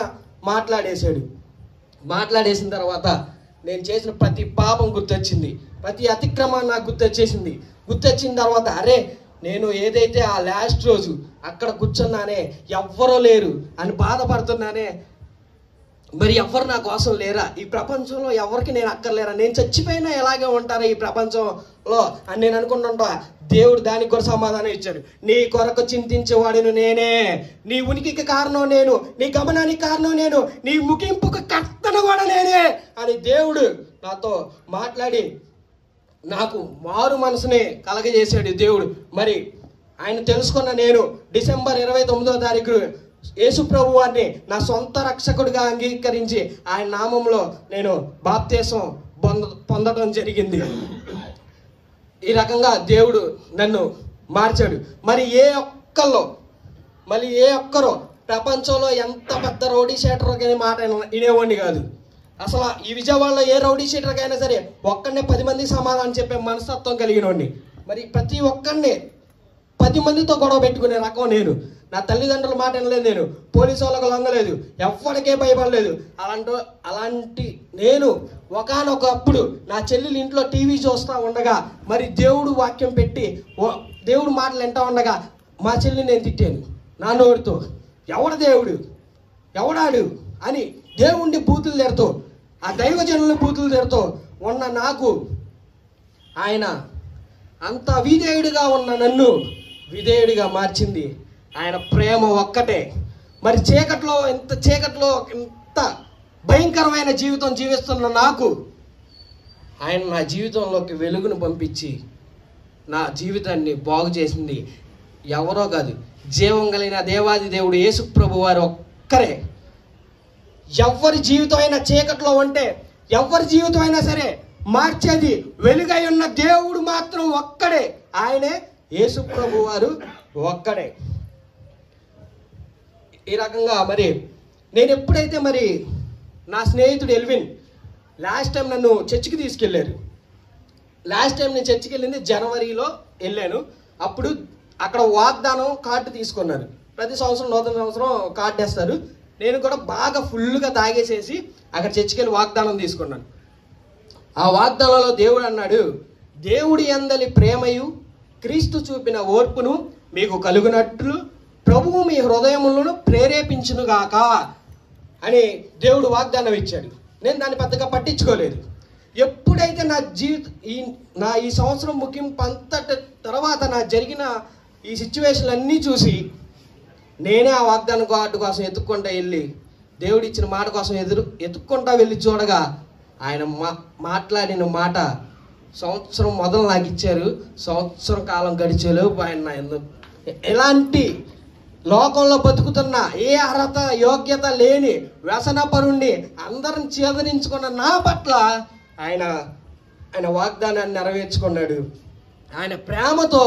మాట్లాడేసిన తర్వాత నేను చేసిన ప్రతి పాపం గుర్తొచ్చింది. ప్రతి అతిక్రమం నాకు గుర్తొచ్చిన తర్వాత అరే నేను ఏదైతే ఆ లాస్ట్ రోజు అక్కడ కూర్చున్నానే ఎవ్వరూ లేరు అని బాధపడుతున్నానే, మరి ఎవరు నా కోసం లేరా? ఈ ప్రపంచంలో ఎవరికి నేను అక్కర్లేరా? నేను చచ్చిపోయినా ఎలాగే ఉంటారా ఈ ప్రపంచంలో అని నేను అనుకుంటుంటా. దేవుడు దానికి కూడా సమాధానం ఇచ్చాడు. నీ కొరకు చింతించేవాడిని నేనే, నీ ఉనికికి కారణం నేను, నీ గమనానికి కారణం నేను, నీ ముగింపుకు కర్తను కూడా నేనే అని దేవుడు నాతో మాట్లాడి నాకు మారు మనసునే కలగజేశాడు దేవుడు. మరి ఆయన తెలుసుకున్న నేను డిసెంబర్ 29వ తారీఖు యేసు ప్రభు వారిని నా సొంత రక్షకుడిగా అంగీకరించి ఆయన నామంలో నేను బాప్తీసం పొందడం జరిగింది. ఈ రకంగా దేవుడు నన్ను మార్చాడు. మరి ఏ ఒక్కరో ప్రపంచంలో ఎంత పెద్ద రౌడీ షీటర్కి మాట వినేవాడిని కాదు. అసలు ఈ విజయవాడలో ఏ రౌడీ షీటర్కైనా సరే ఒక్కడనే 10 మందికి సమాధానం చెప్పే మనస్తత్వం కలిగినోడిని. మరి ప్రతి ఒక్కడిని 10 మందితో గొడవ పెట్టుకునే రకం నేను. నా తల్లిదండ్రుల మాట వినలేదు, నేను పోలీసు వాళ్ళకు లొంగలేదు, ఎవ్వరికే భయపడలేదు. అలాంటి నేను ఒకానొకప్పుడు నా చెల్లెలు ఇంట్లో టీవీ చూస్తూ ఉండగా మరి దేవుడు వాక్యం పెట్టి దేవుడు మాటలు వింటూ ఉండగా మా చెల్లిని నేను తిట్టాను నా నోటితో. ఎవడ దేవుడు, ఎవడాడు అని దేవుణ్ణి బూతులు తిడుతూ, ఆ దైవజనుల్ని బూతులు తిడుతూ ఉన్న నాకు ఆయన అంత విధేయుడిగా ఉన్న నన్ను విధేయుడిగా మార్చింది ఆయన ప్రేమ ఒక్కటే. మరి చీకట్లో ఇంత భయంకరమైన జీవితం జీవిస్తున్న నాకు ఆయన నా జీవితంలోకి వెలుగును పంపించి నా జీవితాన్ని బాగు చేసింది ఎవరో కాదు, జీవం కలిగిన దేవాది దేవుడు యేసు ప్రభు వారు ఒక్కరే. ఎవరి జీవితం అయినా చీకట్లో ఉంటే, ఎవరి జీవితం అయినా సరే మార్చేది వెలుగై ఉన్న దేవుడు మాత్రం ఒక్కడే. ఆయనే యేసు ప్రభు వారు ఒక్కడే. ఈ రకంగా మరి నేను ఎప్పుడైతే మరి నా స్నేహితుడు ఎల్విన్ లాస్ట్ టైం నన్ను చర్చికి తీసుకెళ్ళారు. లాస్ట్ టైం నేను చర్చికి వెళ్ళింది జనవరిలో వెళ్ళాను. అప్పుడు అక్కడ వాగ్దానం కార్డు తీసుకున్నారు. ప్రతి సంవత్సరం నూతన సంవత్సరం కార్డు వేస్తారు. నేను కూడా బాగా ఫుల్గా తాగేసేసి అక్కడ చర్చికి వెళ్ళి వాగ్దానం తీసుకున్నాను. ఆ వాగ్దానంలో దేవుడు అన్నాడు, దేవుడి యందలి ప్రేమయు క్రీస్తు చూపిన ఓర్పును మీకు కలుగునట్లు ప్రభువు మీ హృదయములను ప్రేరేపించునుగాక అని దేవుడు వాగ్దానం ఇచ్చాడు. నేను దాన్ని పెద్దగా పట్టించుకోలేదు. ఎప్పుడైతే నా ఈ సంవత్సరం ముగింపు అంతటి తర్వాత నా జరిగిన ఈ సిచ్యువేషన్లు అన్నీ చూసి నేనే ఆ వాగ్దానం కార్డు కోసం ఎత్తుక్కుంటా వెళ్ళి దేవుడు ఇచ్చిన మాట కోసం ఎత్తుక్కుంటా వెళ్ళి చూడగా ఆయన మాట్లాడిన మాట సంవత్సరం మొదలు నాకు ఇచ్చారు. సంవత్సరం కాలం గడిచేలోపు ఆయన ఎలాంటి లోకంలో బతుకుతున్న ఏ అర్హత యోగ్యత లేని వ్యసనపరుణ్ణి అందరిని చేదరించుకున్న నా పట్ల ఆయన వాగ్దానాన్ని నెరవేర్చుకున్నాడు. ఆయన ప్రేమతో,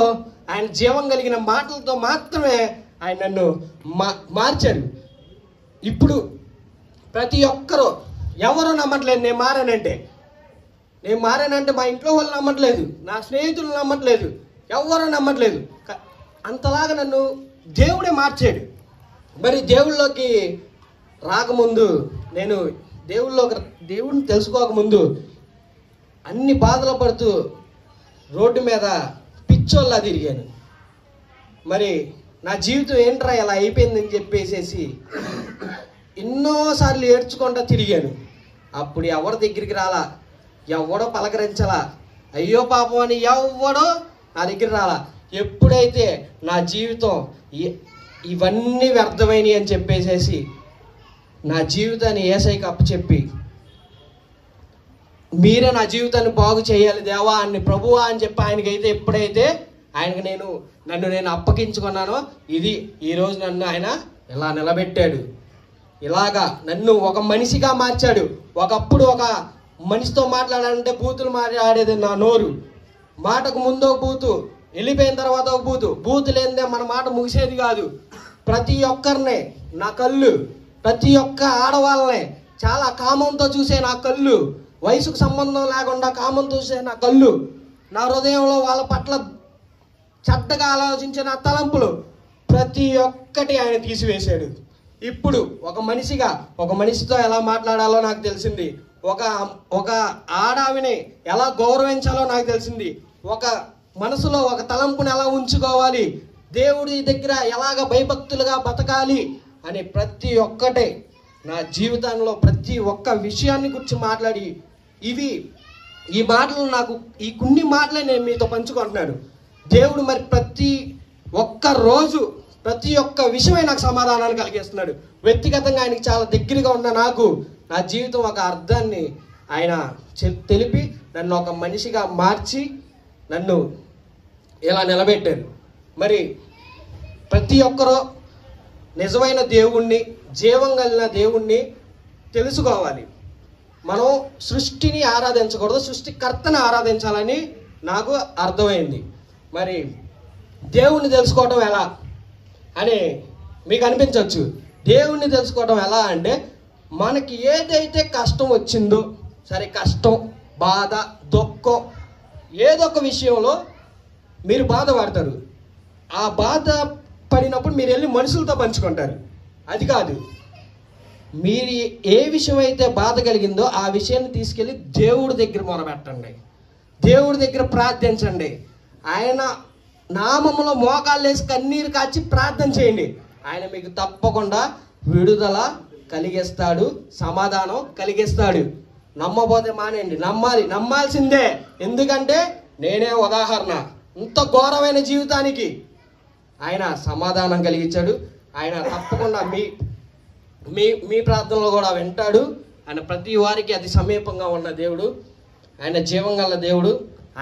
ఆయన జీవం కలిగిన మాటలతో మాత్రమే ఆయన నన్ను మార్చాడు. ఇప్పుడు ప్రతి ఒక్కరూ ఎవరు నమ్మట్లేదు నేను మారానంటే మా ఇంట్లో వాళ్ళు నమ్మట్లేదు, నా స్నేహితులు నమ్మట్లేదు, ఎవరు నమ్మట్లేదు. అంతలాగా నన్ను దేవుడే మార్చాడు. మరి దేవుళ్ళలోకి రాకముందు, నేను దేవుడిని తెలుసుకోకముందు అన్ని బాధలు పడుతూ రోడ్డు మీద పిచ్చోళ్ళ తిరిగాను. మరి నా జీవితం ఏంట్రా ఇలా అయిపోయిందని చెప్పేసేసి ఎన్నోసార్లు ఏడ్చుకుంటా తిరిగాను. అప్పుడు ఎవరి దగ్గరికి రాలా, ఎవడో పలకరించాలా, అయ్యో పాపం అని ఎవడో నా దగ్గర రాలా. ఎప్పుడైతే నా జీవితం ఇవన్నీ వ్యర్థమైనవి అని చెప్పేసేసి నా జీవితాన్ని యేసయ్యకి అప్పచెప్పి మీరే నా జీవితాన్ని బాగు చేయాలి దేవా అని ప్రభువా అని చెప్పి ఆయనకైతే ఎప్పుడైతే ఆయనకు నన్ను నేను అప్పగించుకున్నానో ఇది ఈరోజు నన్ను ఆయన ఇలా నిలబెట్టాడు. ఇలాగా నన్ను ఒక మనిషిగా మార్చాడు. ఒకప్పుడు ఒక మనిషితో మాట్లాడాలంటే బూతులు మాట్లాడేది నా నోరు. మాటకు ముందు ఒక బూతు, వెళ్ళిపోయిన తర్వాత ఒక బూతు లేనిదే మన మాట ముగిసేది కాదు. ప్రతి ఒక్కరినే నా కళ్ళు, ప్రతి ఒక్క ఆడవాళ్ళనే చాలా కామంతో చూసే నా కళ్ళు, వయసుకు సంబంధం లేకుండా కామంతో చూసే నా కళ్ళు, నా హృదయంలో వాళ్ళ పట్ల చెడ్డగా ఆలోచించే నా తలంపులు ప్రతి ఒక్కటి ఆయన తీసివేశాడు. ఇప్పుడు ఒక మనిషితో ఎలా మాట్లాడాలో నాకు తెలిసింది. ఒక ఆడావిని ఎలా గౌరవించాలో నాకు తెలిసింది. ఒక మనసులో ఒక తలంపుని ఎలా ఉంచుకోవాలి, దేవుడి దగ్గర ఎలాగ భయభక్తులుగా బతకాలి అని ప్రతి ఒక్కటే నా జీవితంలో ప్రతి ఒక్క విషయాన్ని గురించి మాట్లాడి ఈ మాటలు నాకు ఈ కొన్ని మాటలే నేను మీతో పంచుకుంటున్నాను. దేవుడు మరి ప్రతి ఒక్క రోజు ప్రతి ఒక్క విషయమే నాకు సమాధానాన్ని కలిగిస్తున్నాడు. వ్యక్తిగతంగా ఆయనకి చాలా దగ్గరగా ఉన్న నాకు నా జీవితం ఒక అర్థాన్ని ఆయన తెలిపి నన్ను ఒక మనిషిగా మార్చి నన్ను ఇలా నిలబెట్టారు. మరి ప్రతి ఒక్కరూ నిజమైన దేవుణ్ణి, జీవం కలిగిన దేవుణ్ణి తెలుసుకోవాలి. మనం సృష్టిని ఆరాధించకూడదు, సృష్టికర్తని ఆరాధించాలని నాకు అర్థమైంది. మరి దేవుణ్ణి తెలుసుకోవడం ఎలా అని మీకు అనిపించవచ్చు. దేవుణ్ణి తెలుసుకోవడం ఎలా అంటే, మనకి ఏదైతే కష్టం వచ్చిందో, సరే కష్టం, బాధ, దుఃఖం, ఏదో ఒక విషయంలో మీరు బాధపడతారు. ఆ బాధ పడినప్పుడు మీరు వెళ్ళి మనుషులతో పంచుకుంటారు. అది కాదు, మీరు ఏ విషయం అయితే బాధ కలిగిందో ఆ విషయాన్ని తీసుకెళ్ళి దేవుడి దగ్గర మొరపెట్టండి, దేవుడి దగ్గర ప్రార్థించండి. ఆయన నామములో మోకాళ్ళు వేసి కన్నీరు కాచి ప్రార్థన చేయండి. ఆయన మీకు తప్పకుండా విడుదల కలిగిస్తాడు, సమాధానం కలిగిస్తాడు. నమ్మబోతే మానేయండి, నమ్మాల్సిందే. ఎందుకంటే నేనే ఉదాహరణ. ఇంత ఘోరమైన జీవితానికి ఆయన సమాధానం కలిగించాడు. ఆయన తప్పకుండా మీ ప్రార్థనలో కూడా వింటాడు. ఆయన ప్రతి వారికి అతి సమీపంగా ఉన్న దేవుడు. ఆయన జీవం గల దేవుడు.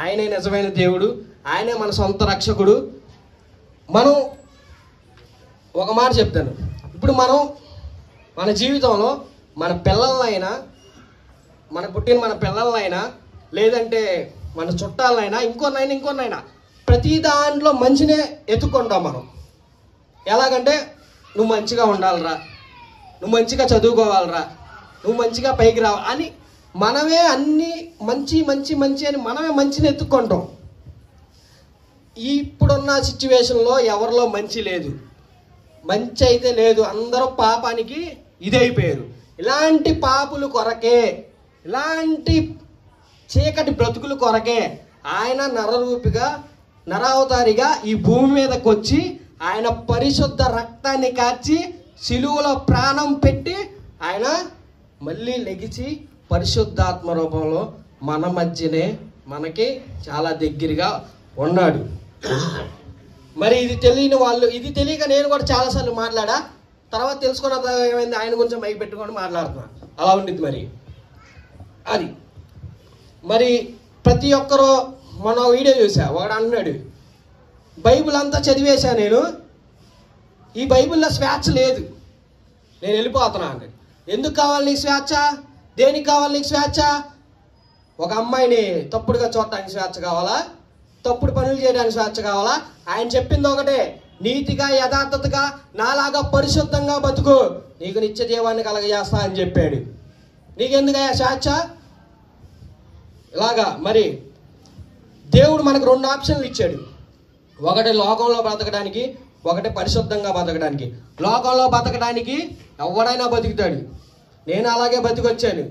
ఆయనే నిజమైన దేవుడు. ఆయనే మన సొంత రక్షకుడు. మనం ఒక మాట చెప్తాను. ఇప్పుడు మనం మన జీవితంలో మన పిల్లలనైనా, మన పిల్లలనైనా, లేదంటే మన చుట్టాలనైనా, ఇంకొన్నైనా ప్రతి దాంట్లో మంచినే ఎత్తుకుంటాం మనం. ఎలాగంటే నువ్వు మంచిగా ఉండాలిరా, నువ్వు మంచిగా చదువుకోవాలిరా, నువ్వు మంచిగా పైకి రావాలి అని మనమే అన్నీ మంచి అని మనమే మంచిని ఎత్తుక్కుంటాం. ఇప్పుడున్న సిచ్యువేషన్లో ఎవరిలో మంచి లేదు, మంచి అయితే లేదు. అందరూ పాపానికి ఇదైపోయారు. ఇలాంటి పాపుల కొరకే, ఇలాంటి చీకటి బ్రతుకుల కొరకే ఆయన నరావతారిగా ఈ భూమి మీదకి వచ్చి ఆయన పరిశుద్ధ రక్తాన్ని కార్చి సిలువలో ప్రాణం పెట్టి ఆయన మళ్ళీ లెగిచి పరిశుద్ధాత్మ రూపంలో మన మధ్యనే మనకి చాలా దగ్గరగా ఉన్నాడు. మరి ఇది తెలియక నేను కూడా చాలాసార్లు మాట్లాడా. తర్వాత తెలుసుకున్న ఏమైంది, ఆయన కొంచెం మైక్ పెట్టుకొని మాట్లాడుతున్నా. అలా ఉండిద్ది. మరి ప్రతి ఒక్కరూ మొన్న వీడియో చూసా, వాడు అన్నాడు బైబిల్ అంతా చదివేశా నేను, ఈ బైబిల్లో స్వేచ్ఛ లేదు, నేను వెళ్ళిపోతున్నా అన్నాడు. ఎందుకు కావాలి నీకు స్వేచ్ఛ? దేనికి కావాలి నీకు స్వేచ్ఛ? ఒక అమ్మాయిని తప్పుడుగా చూడటానికి స్వేచ్ఛ కావాలా? తప్పుడు పనులు చేయడానికి స్వేచ్ఛ కావాలా? ఆయన చెప్పింది ఒకటే, నీతిగా యథార్థతగా నాలాగా పరిశుద్ధంగా బతుకు, నీకు నిత్య జీవాన్ని కలగజేస్తా అని చెప్పాడు. నీకెందుకయ్యా స్వేచ్ఛ? ఇలాగా మరి దేవుడు మనకు 2 ఆప్షన్లు ఇచ్చాడు. ఒకటి లోకంలో బతకడానికి, ఒకటి పరిశుద్ధంగా బతకడానికి. లోకంలో బతకడానికి ఎవడైనా బతుకుతాడు. నేను అలాగే బతికొచ్చాను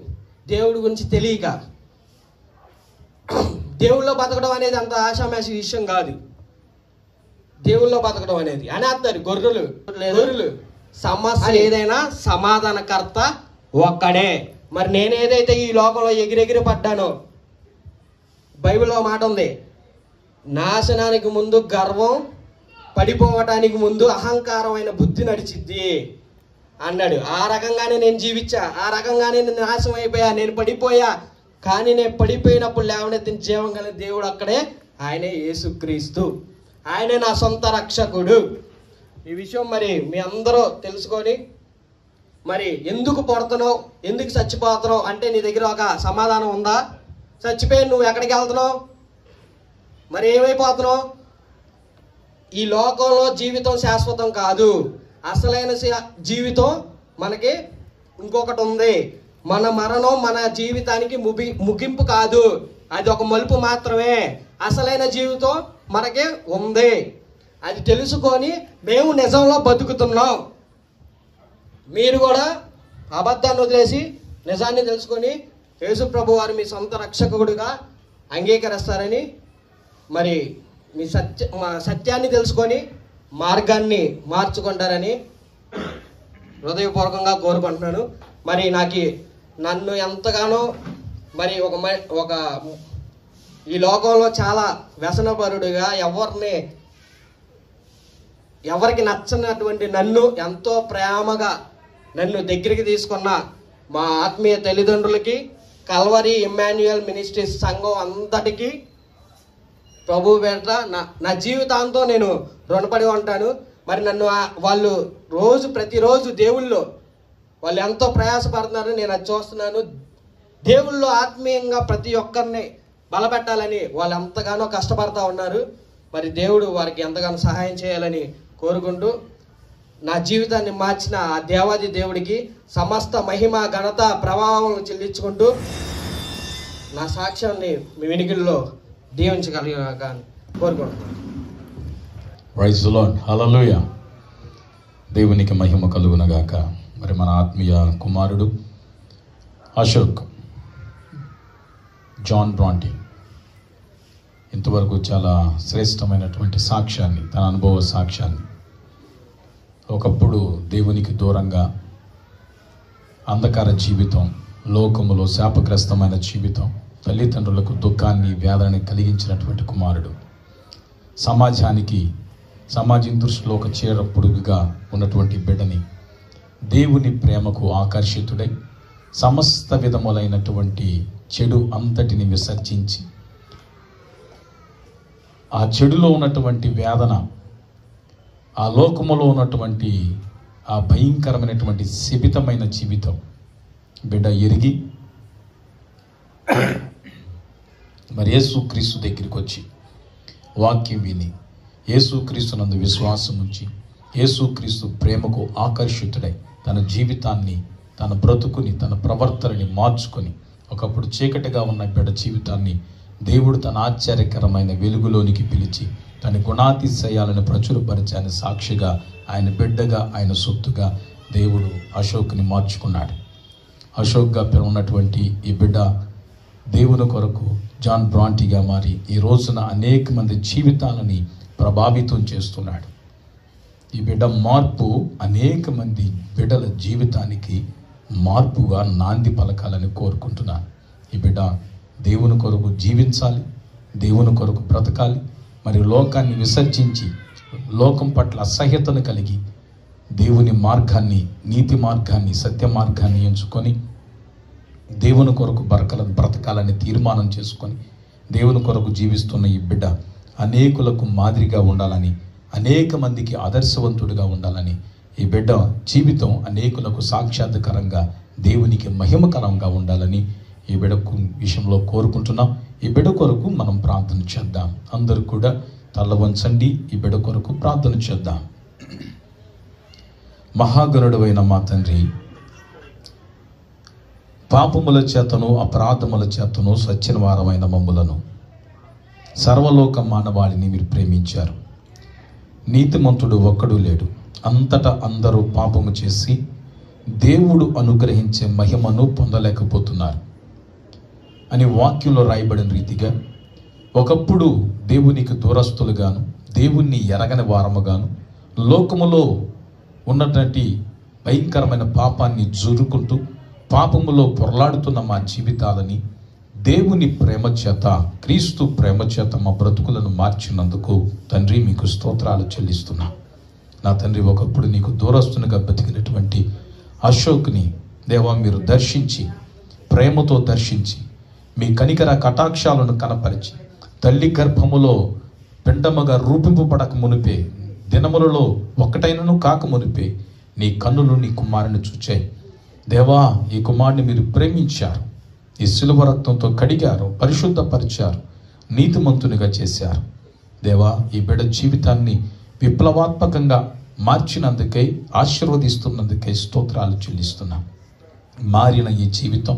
దేవుడి గురించి తెలియక. దేవుళ్ళో బతకడం అనేది అంత ఆషామాషి విషయం కాదు. దేవుళ్ళో బతకడం అనేది అనేస్తారు గొర్రెలు. సమస్య ఏదైనా సమాధానకర్త ఒక్కడే. మరి నేను ఏదైతే ఈ లోకంలో ఎగిరెగిరి పడ్డానో, బైబిల్లో మాట ఉంది, నాశనానికి ముందు గర్వం, పడిపోవటానికి ముందు అహంకారమైన బుద్ధి నడిచిద్ది అన్నాడు. ఆ రకంగానే నేను జీవించా, ఆ రకంగానే నేను నాశనం అయిపోయా, నేను పడిపోయా. కానీ నేను పడిపోయినప్పుడు లేవనెత్తిన జీవం కలిగిన దేవుడు అక్కడే, ఆయనే యేసుక్రీస్తు. ఆయనే నా సొంత రక్షకుడు. ఈ విషయం మరి మీ అందరూ తెలుసుకొని, మరి ఎందుకు పడుతున్నావు, ఎందుకు చచ్చిపోతున్నావు అంటే నీ దగ్గర ఒక సమాధానం ఉందా? చచ్చిపోయి నువ్వు ఎక్కడికి వెళ్తున్నావు, మరి ఏమైపోతున్నావు? ఈ లోకంలో జీవితం శాశ్వతం కాదు. అసలైన జీవితం మనకి ఇంకొకటి ఉంది. మన మరణం మన జీవితానికి ముగింపు కాదు, అది ఒక మలుపు మాత్రమే. అసలైన జీవితం మనకి ఉంది. అది తెలుసుకొని మేము నిజంలో బతుకుతున్నాం. మీరు కూడా అబద్ధాన్ని వదిలేసి నిజాన్ని తెలుసుకొని యేసు ప్రభు వారు మీ సొంత రక్షకుడిగా అంగీకరిస్తారని, మరి మీ సత్యాన్ని తెలుసుకొని మార్గాన్ని మార్చుకుంటారని హృదయపూర్వకంగా కోరుకుంటున్నాను. మరి నన్ను ఎంతగానో మరి ఒక ఈ లోకంలో చాలా వ్యసనపరుడుగా ఎవరికి నచ్చనటువంటి నన్ను ఎంతో ప్రేమగా నన్ను దగ్గరికి తీసుకున్న మా ఆత్మీయ తల్లిదండ్రులకి, కల్వరి ఇమ్మాన్యుయల్ మినిస్ట్రీస్ సంఘం అంతటికి ప్రభు పేరిట నా జీవితాంతం నేను రుణపడి ఉంటాను. మరి నన్ను వాళ్ళు ప్రతిరోజు దేవుళ్ళు వాళ్ళు ఎంతో ప్రయాసపడుతున్నారు, నేను అది చూస్తున్నాను. దేవుళ్ళు ఆత్మీయంగా ప్రతి ఒక్కరిని బలపెట్టాలని వాళ్ళు ఎంతగానో కష్టపడతా ఉన్నారు. మరి దేవుడు వారికి ఎంతగానో సహాయం చేయాలని కోరుకుంటూ, నా జీవితాన్ని మార్చిన ఆ దేవాది దేవుడికి సమస్త మహిమ ఘనత ప్రభావం చెల్లించుకుంటూ నా సాక్ష్యాన్ని మీ వినికిడిలో దీవించగలిగాక కోరుకుంటున్నాను. Praise the lord. హల్లెలూయా. దేవునికి మహిమ కలుగునగాక. మరి మన ఆత్మీయ కుమారుడు అశోక్ జాన్ బ్రాంటీ ఇంతవరకు చాలా శ్రేష్టమైనటువంటి సాక్ష్యాన్ని, తన అనుభవ సాక్ష్యాన్ని, ఒకప్పుడు దేవునికి దూరంగా అంధకార జీవితం, లోకములో శాపగ్రస్తమైన జీవితం, తల్లిదండ్రులకు దుఃఖాన్ని వేదనని కలిగించినటువంటి కుమారుడు, సమాజం దృష్టిలో ఒక చీర పొడుగుగా ఉన్నటువంటి బిడ్డని దేవుని ప్రేమకు ఆకర్షితుడై సమస్త విధములైనటువంటి చెడు అంతటిని విసర్జించి, ఆ చెడులో ఉన్నటువంటి వేదన, ఆ లోకములో ఉన్నటువంటి ఆ భయంకరమైనటువంటి శపితమైన జీవితం బిడ్డ ఎరిగి మరి యేసుక్రీస్తు దగ్గరికి వచ్చి వాక్యం విని యేసుక్రీస్తునందు విశ్వాసం ఉంచి యేసుక్రీస్తు ప్రేమకు ఆకర్షితుడై తన జీవితాన్ని, తన బ్రతుకుని, తన ప్రవర్తనని మార్చుకొని ఒకప్పుడు చీకటిగా ఉన్న బిడ్డ జీవితాన్ని దేవుడు తన ఆశ్చర్యకరమైన వెలుగులోనికి పిలిచి తన గుణాతిశయాలను ప్రచురపరిచాని సాక్షిగా ఆయన బిడ్డగా, ఆయన సొత్తుగా దేవుడు అశోక్ని మార్చుకున్నాడు. అశోక్గా ఉన్నటువంటి ఈ బిడ్డ దేవుని కొరకు జాన్ బ్రాంటీగా మారి ఈ రోజున అనేక మంది జీవితాలని ప్రభావితం చేస్తున్నాడు. ఈ బిడ్డ మార్పు అనేక మంది బిడ్డల జీవితానికి మార్పుగా నాంది పలకాలని కోరుకుంటున్నాను. ఈ బిడ్డ దేవుని కొరకు జీవించాలి, దేవుని కొరకు బ్రతకాలి, మరి లోకాన్ని విసర్జించి లోకం పట్ల అసహ్యతను కలిగి దేవుని మార్గాన్ని, నీతి మార్గాన్ని, సత్య మార్గాన్ని ఎంచుకొని దేవుని కొరకు బ్రతకాలని తీర్మానం చేసుకొని దేవుని కొరకు జీవిస్తున్న ఈ బిడ్డ అనేకులకు మాదిరిగా ఉండాలని, అనేక మందికి ఆదర్శవంతుడిగా ఉండాలని, ఈ బిడ్డ జీవితం అనేకులకు సాక్షాత్కరంగా దేవునికి మహిమకరంగా ఉండాలని ఈ బిడ్డ విషయంలో కోరుకుంటున్నాం. ఈ బిడ్డ కొరకు మనం ప్రార్థన చేద్దాం. అందరూ కూడా తల వంచండి, ఈ బిడ్డ కొరకు ప్రార్థన చేద్దాం. మహాగణుడైన మా తండ్రి, పాపముల చేతను అపరాధముల చేతను సచ్చిన వారమైన మమ్ములను, సర్వలోక మానవాళిని మీరు ప్రేమించారు. నీతిమంతుడు ఒక్కడు లేడు, అంతటా అందరూ పాపము చేసి దేవుడు అనుగ్రహించే మహిమను పొందలేకపోతున్నారు అని వాక్యంలో రాయబడిన రీతిగా ఒకప్పుడు దేవునికి దూరస్తులుగాను, దేవుణ్ణి ఎరగని వారముగాను, లోకములో ఉన్నటువంటి భయంకరమైన పాపాన్ని జురుకుంటూ పాపములో పొరలాడుతున్న మా జీవితాలని దేవుని ప్రేమ చేత, క్రీస్తు ప్రేమ చేత మా బ్రతుకులను మార్చినందుకు తండ్రి మీకు స్తోత్రాలు చెల్లిస్తున్నా. నా తండ్రి, ఒకప్పుడు నీకు దూరస్తునిగా బతికినటువంటి అశోక్ని దేవా మీరు దర్శించి, ప్రేమతో దర్శించి, మీ కనికర కటాక్షాలను కనపరిచి తల్లి గర్భములో పిండముగా రూపింపబడక మునిపే, దినములలో ఒక్కటైనను కాక మునిపే నీ కన్నులు నీ కుమారుని చూచాయి. దేవా, ఈ కుమారుని మీరు ప్రేమించారు, ఈ శిలువ రక్తంతో కడిగారు, పరిశుద్ధపరిచారు, నీతిమంతునిగా చేశారు. దేవా, ఈ బిడ్డ జీవితాన్ని విప్లవాత్మకంగా మార్చినందుకై, ఆశీర్వదిస్తున్నందుకై స్తోత్రాలు చెల్లిస్తున్నాం. మారిన ఈ జీవితం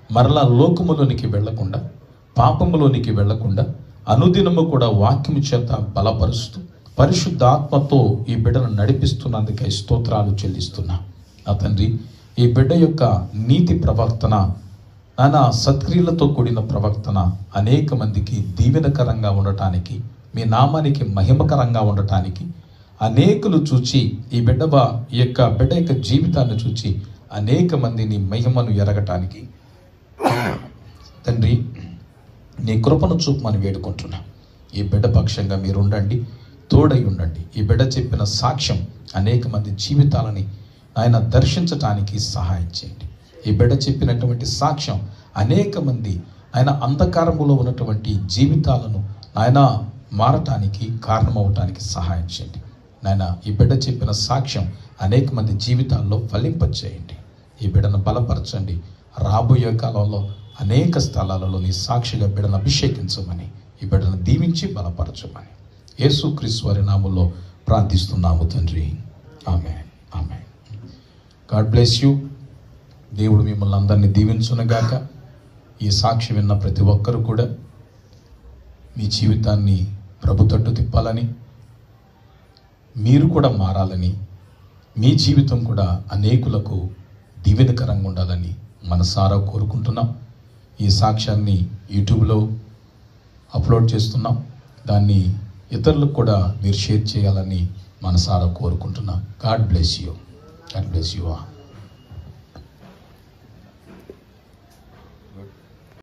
మరలా లోకములోనికి వెళ్లకుండా, పాపములోనికి వెళ్లకుండా అనుదినము కూడా వాక్యము చేత బలపరుస్తూ పరిశుద్ధాత్మతో ఈ బిడ్డను నడిపిస్తున్నందుకై స్తోత్రాలు చెల్లిస్తున్నా. నా తండ్రి, ఈ బిడ్డ యొక్క నీతి ప్రవర్తన, నానా సత్క్రియలతో కూడిన ప్రవర్తన అనేక మందికి దీవెనకరంగా ఉండటానికి, మీ నామానికి మహిమకరంగా ఉండటానికి, అనేకులు చూచి ఈ బిడ్డ యొక్క జీవితాన్ని చూచి అనేక మందిని మహిమను ఎరగటానికి తండ్రి నీ కృపను చూపమని వేడుకుంటున్నా. ఈ బిడ్డ పక్షంగా మీరు ఉండండి, తోడై ఉండండి. ఈ బిడ్డ చెప్పిన సాక్ష్యం అనేక మంది జీవితాలని ఆయన దర్శించటానికి సహాయం చేయండి. ఈ బిడ్డ చెప్పినటువంటి సాక్ష్యం అనేక మంది ఆయన అంధకారములో ఉన్నటువంటి జీవితాలను ఆయన మారటానికి కారణమవటానికి సహాయం చేయండి. నాయన, ఈ బిడ్డ చెప్పిన సాక్ష్యం అనేక మంది జీవితాల్లో ఫలింపచేయండి. ఈ బిడ్డను బలపరచండి. రాబోయే కాలంలో అనేక స్థలాలలో నీ సాక్షిగా బిడ్డను అభిషేకించమని, ఈ బిడ్డను దీవించి బలపరచమని యేసుక్రీస్తు వారి నామములో ప్రార్థిస్తున్నాము తండ్రి. ఆమేన్, ఆమేన్. God bless you. దేవుడు మిమ్మల్ని అందరినీ దీవించునుగాక. ఈ సాక్షి విన్న ప్రతి ఒక్కరు కూడా మీ జీవితాన్ని ప్రభు తట్టు తిప్పాలని, మీరు కూడా మారాలని, మీ జీవితం కూడా అనేకులకు దీవెనకరంగా ఉండాలని మనసారా కోరుకుంటున్నాం. ఈ సాక్ష్యాన్ని యూట్యూబ్లో అప్లోడ్ చేస్తున్నాం. దాన్ని ఇతరులకు కూడా మీరు షేర్ చేయాలని మనసారా కోరుకుంటున్నాం. God bless you. God bless you.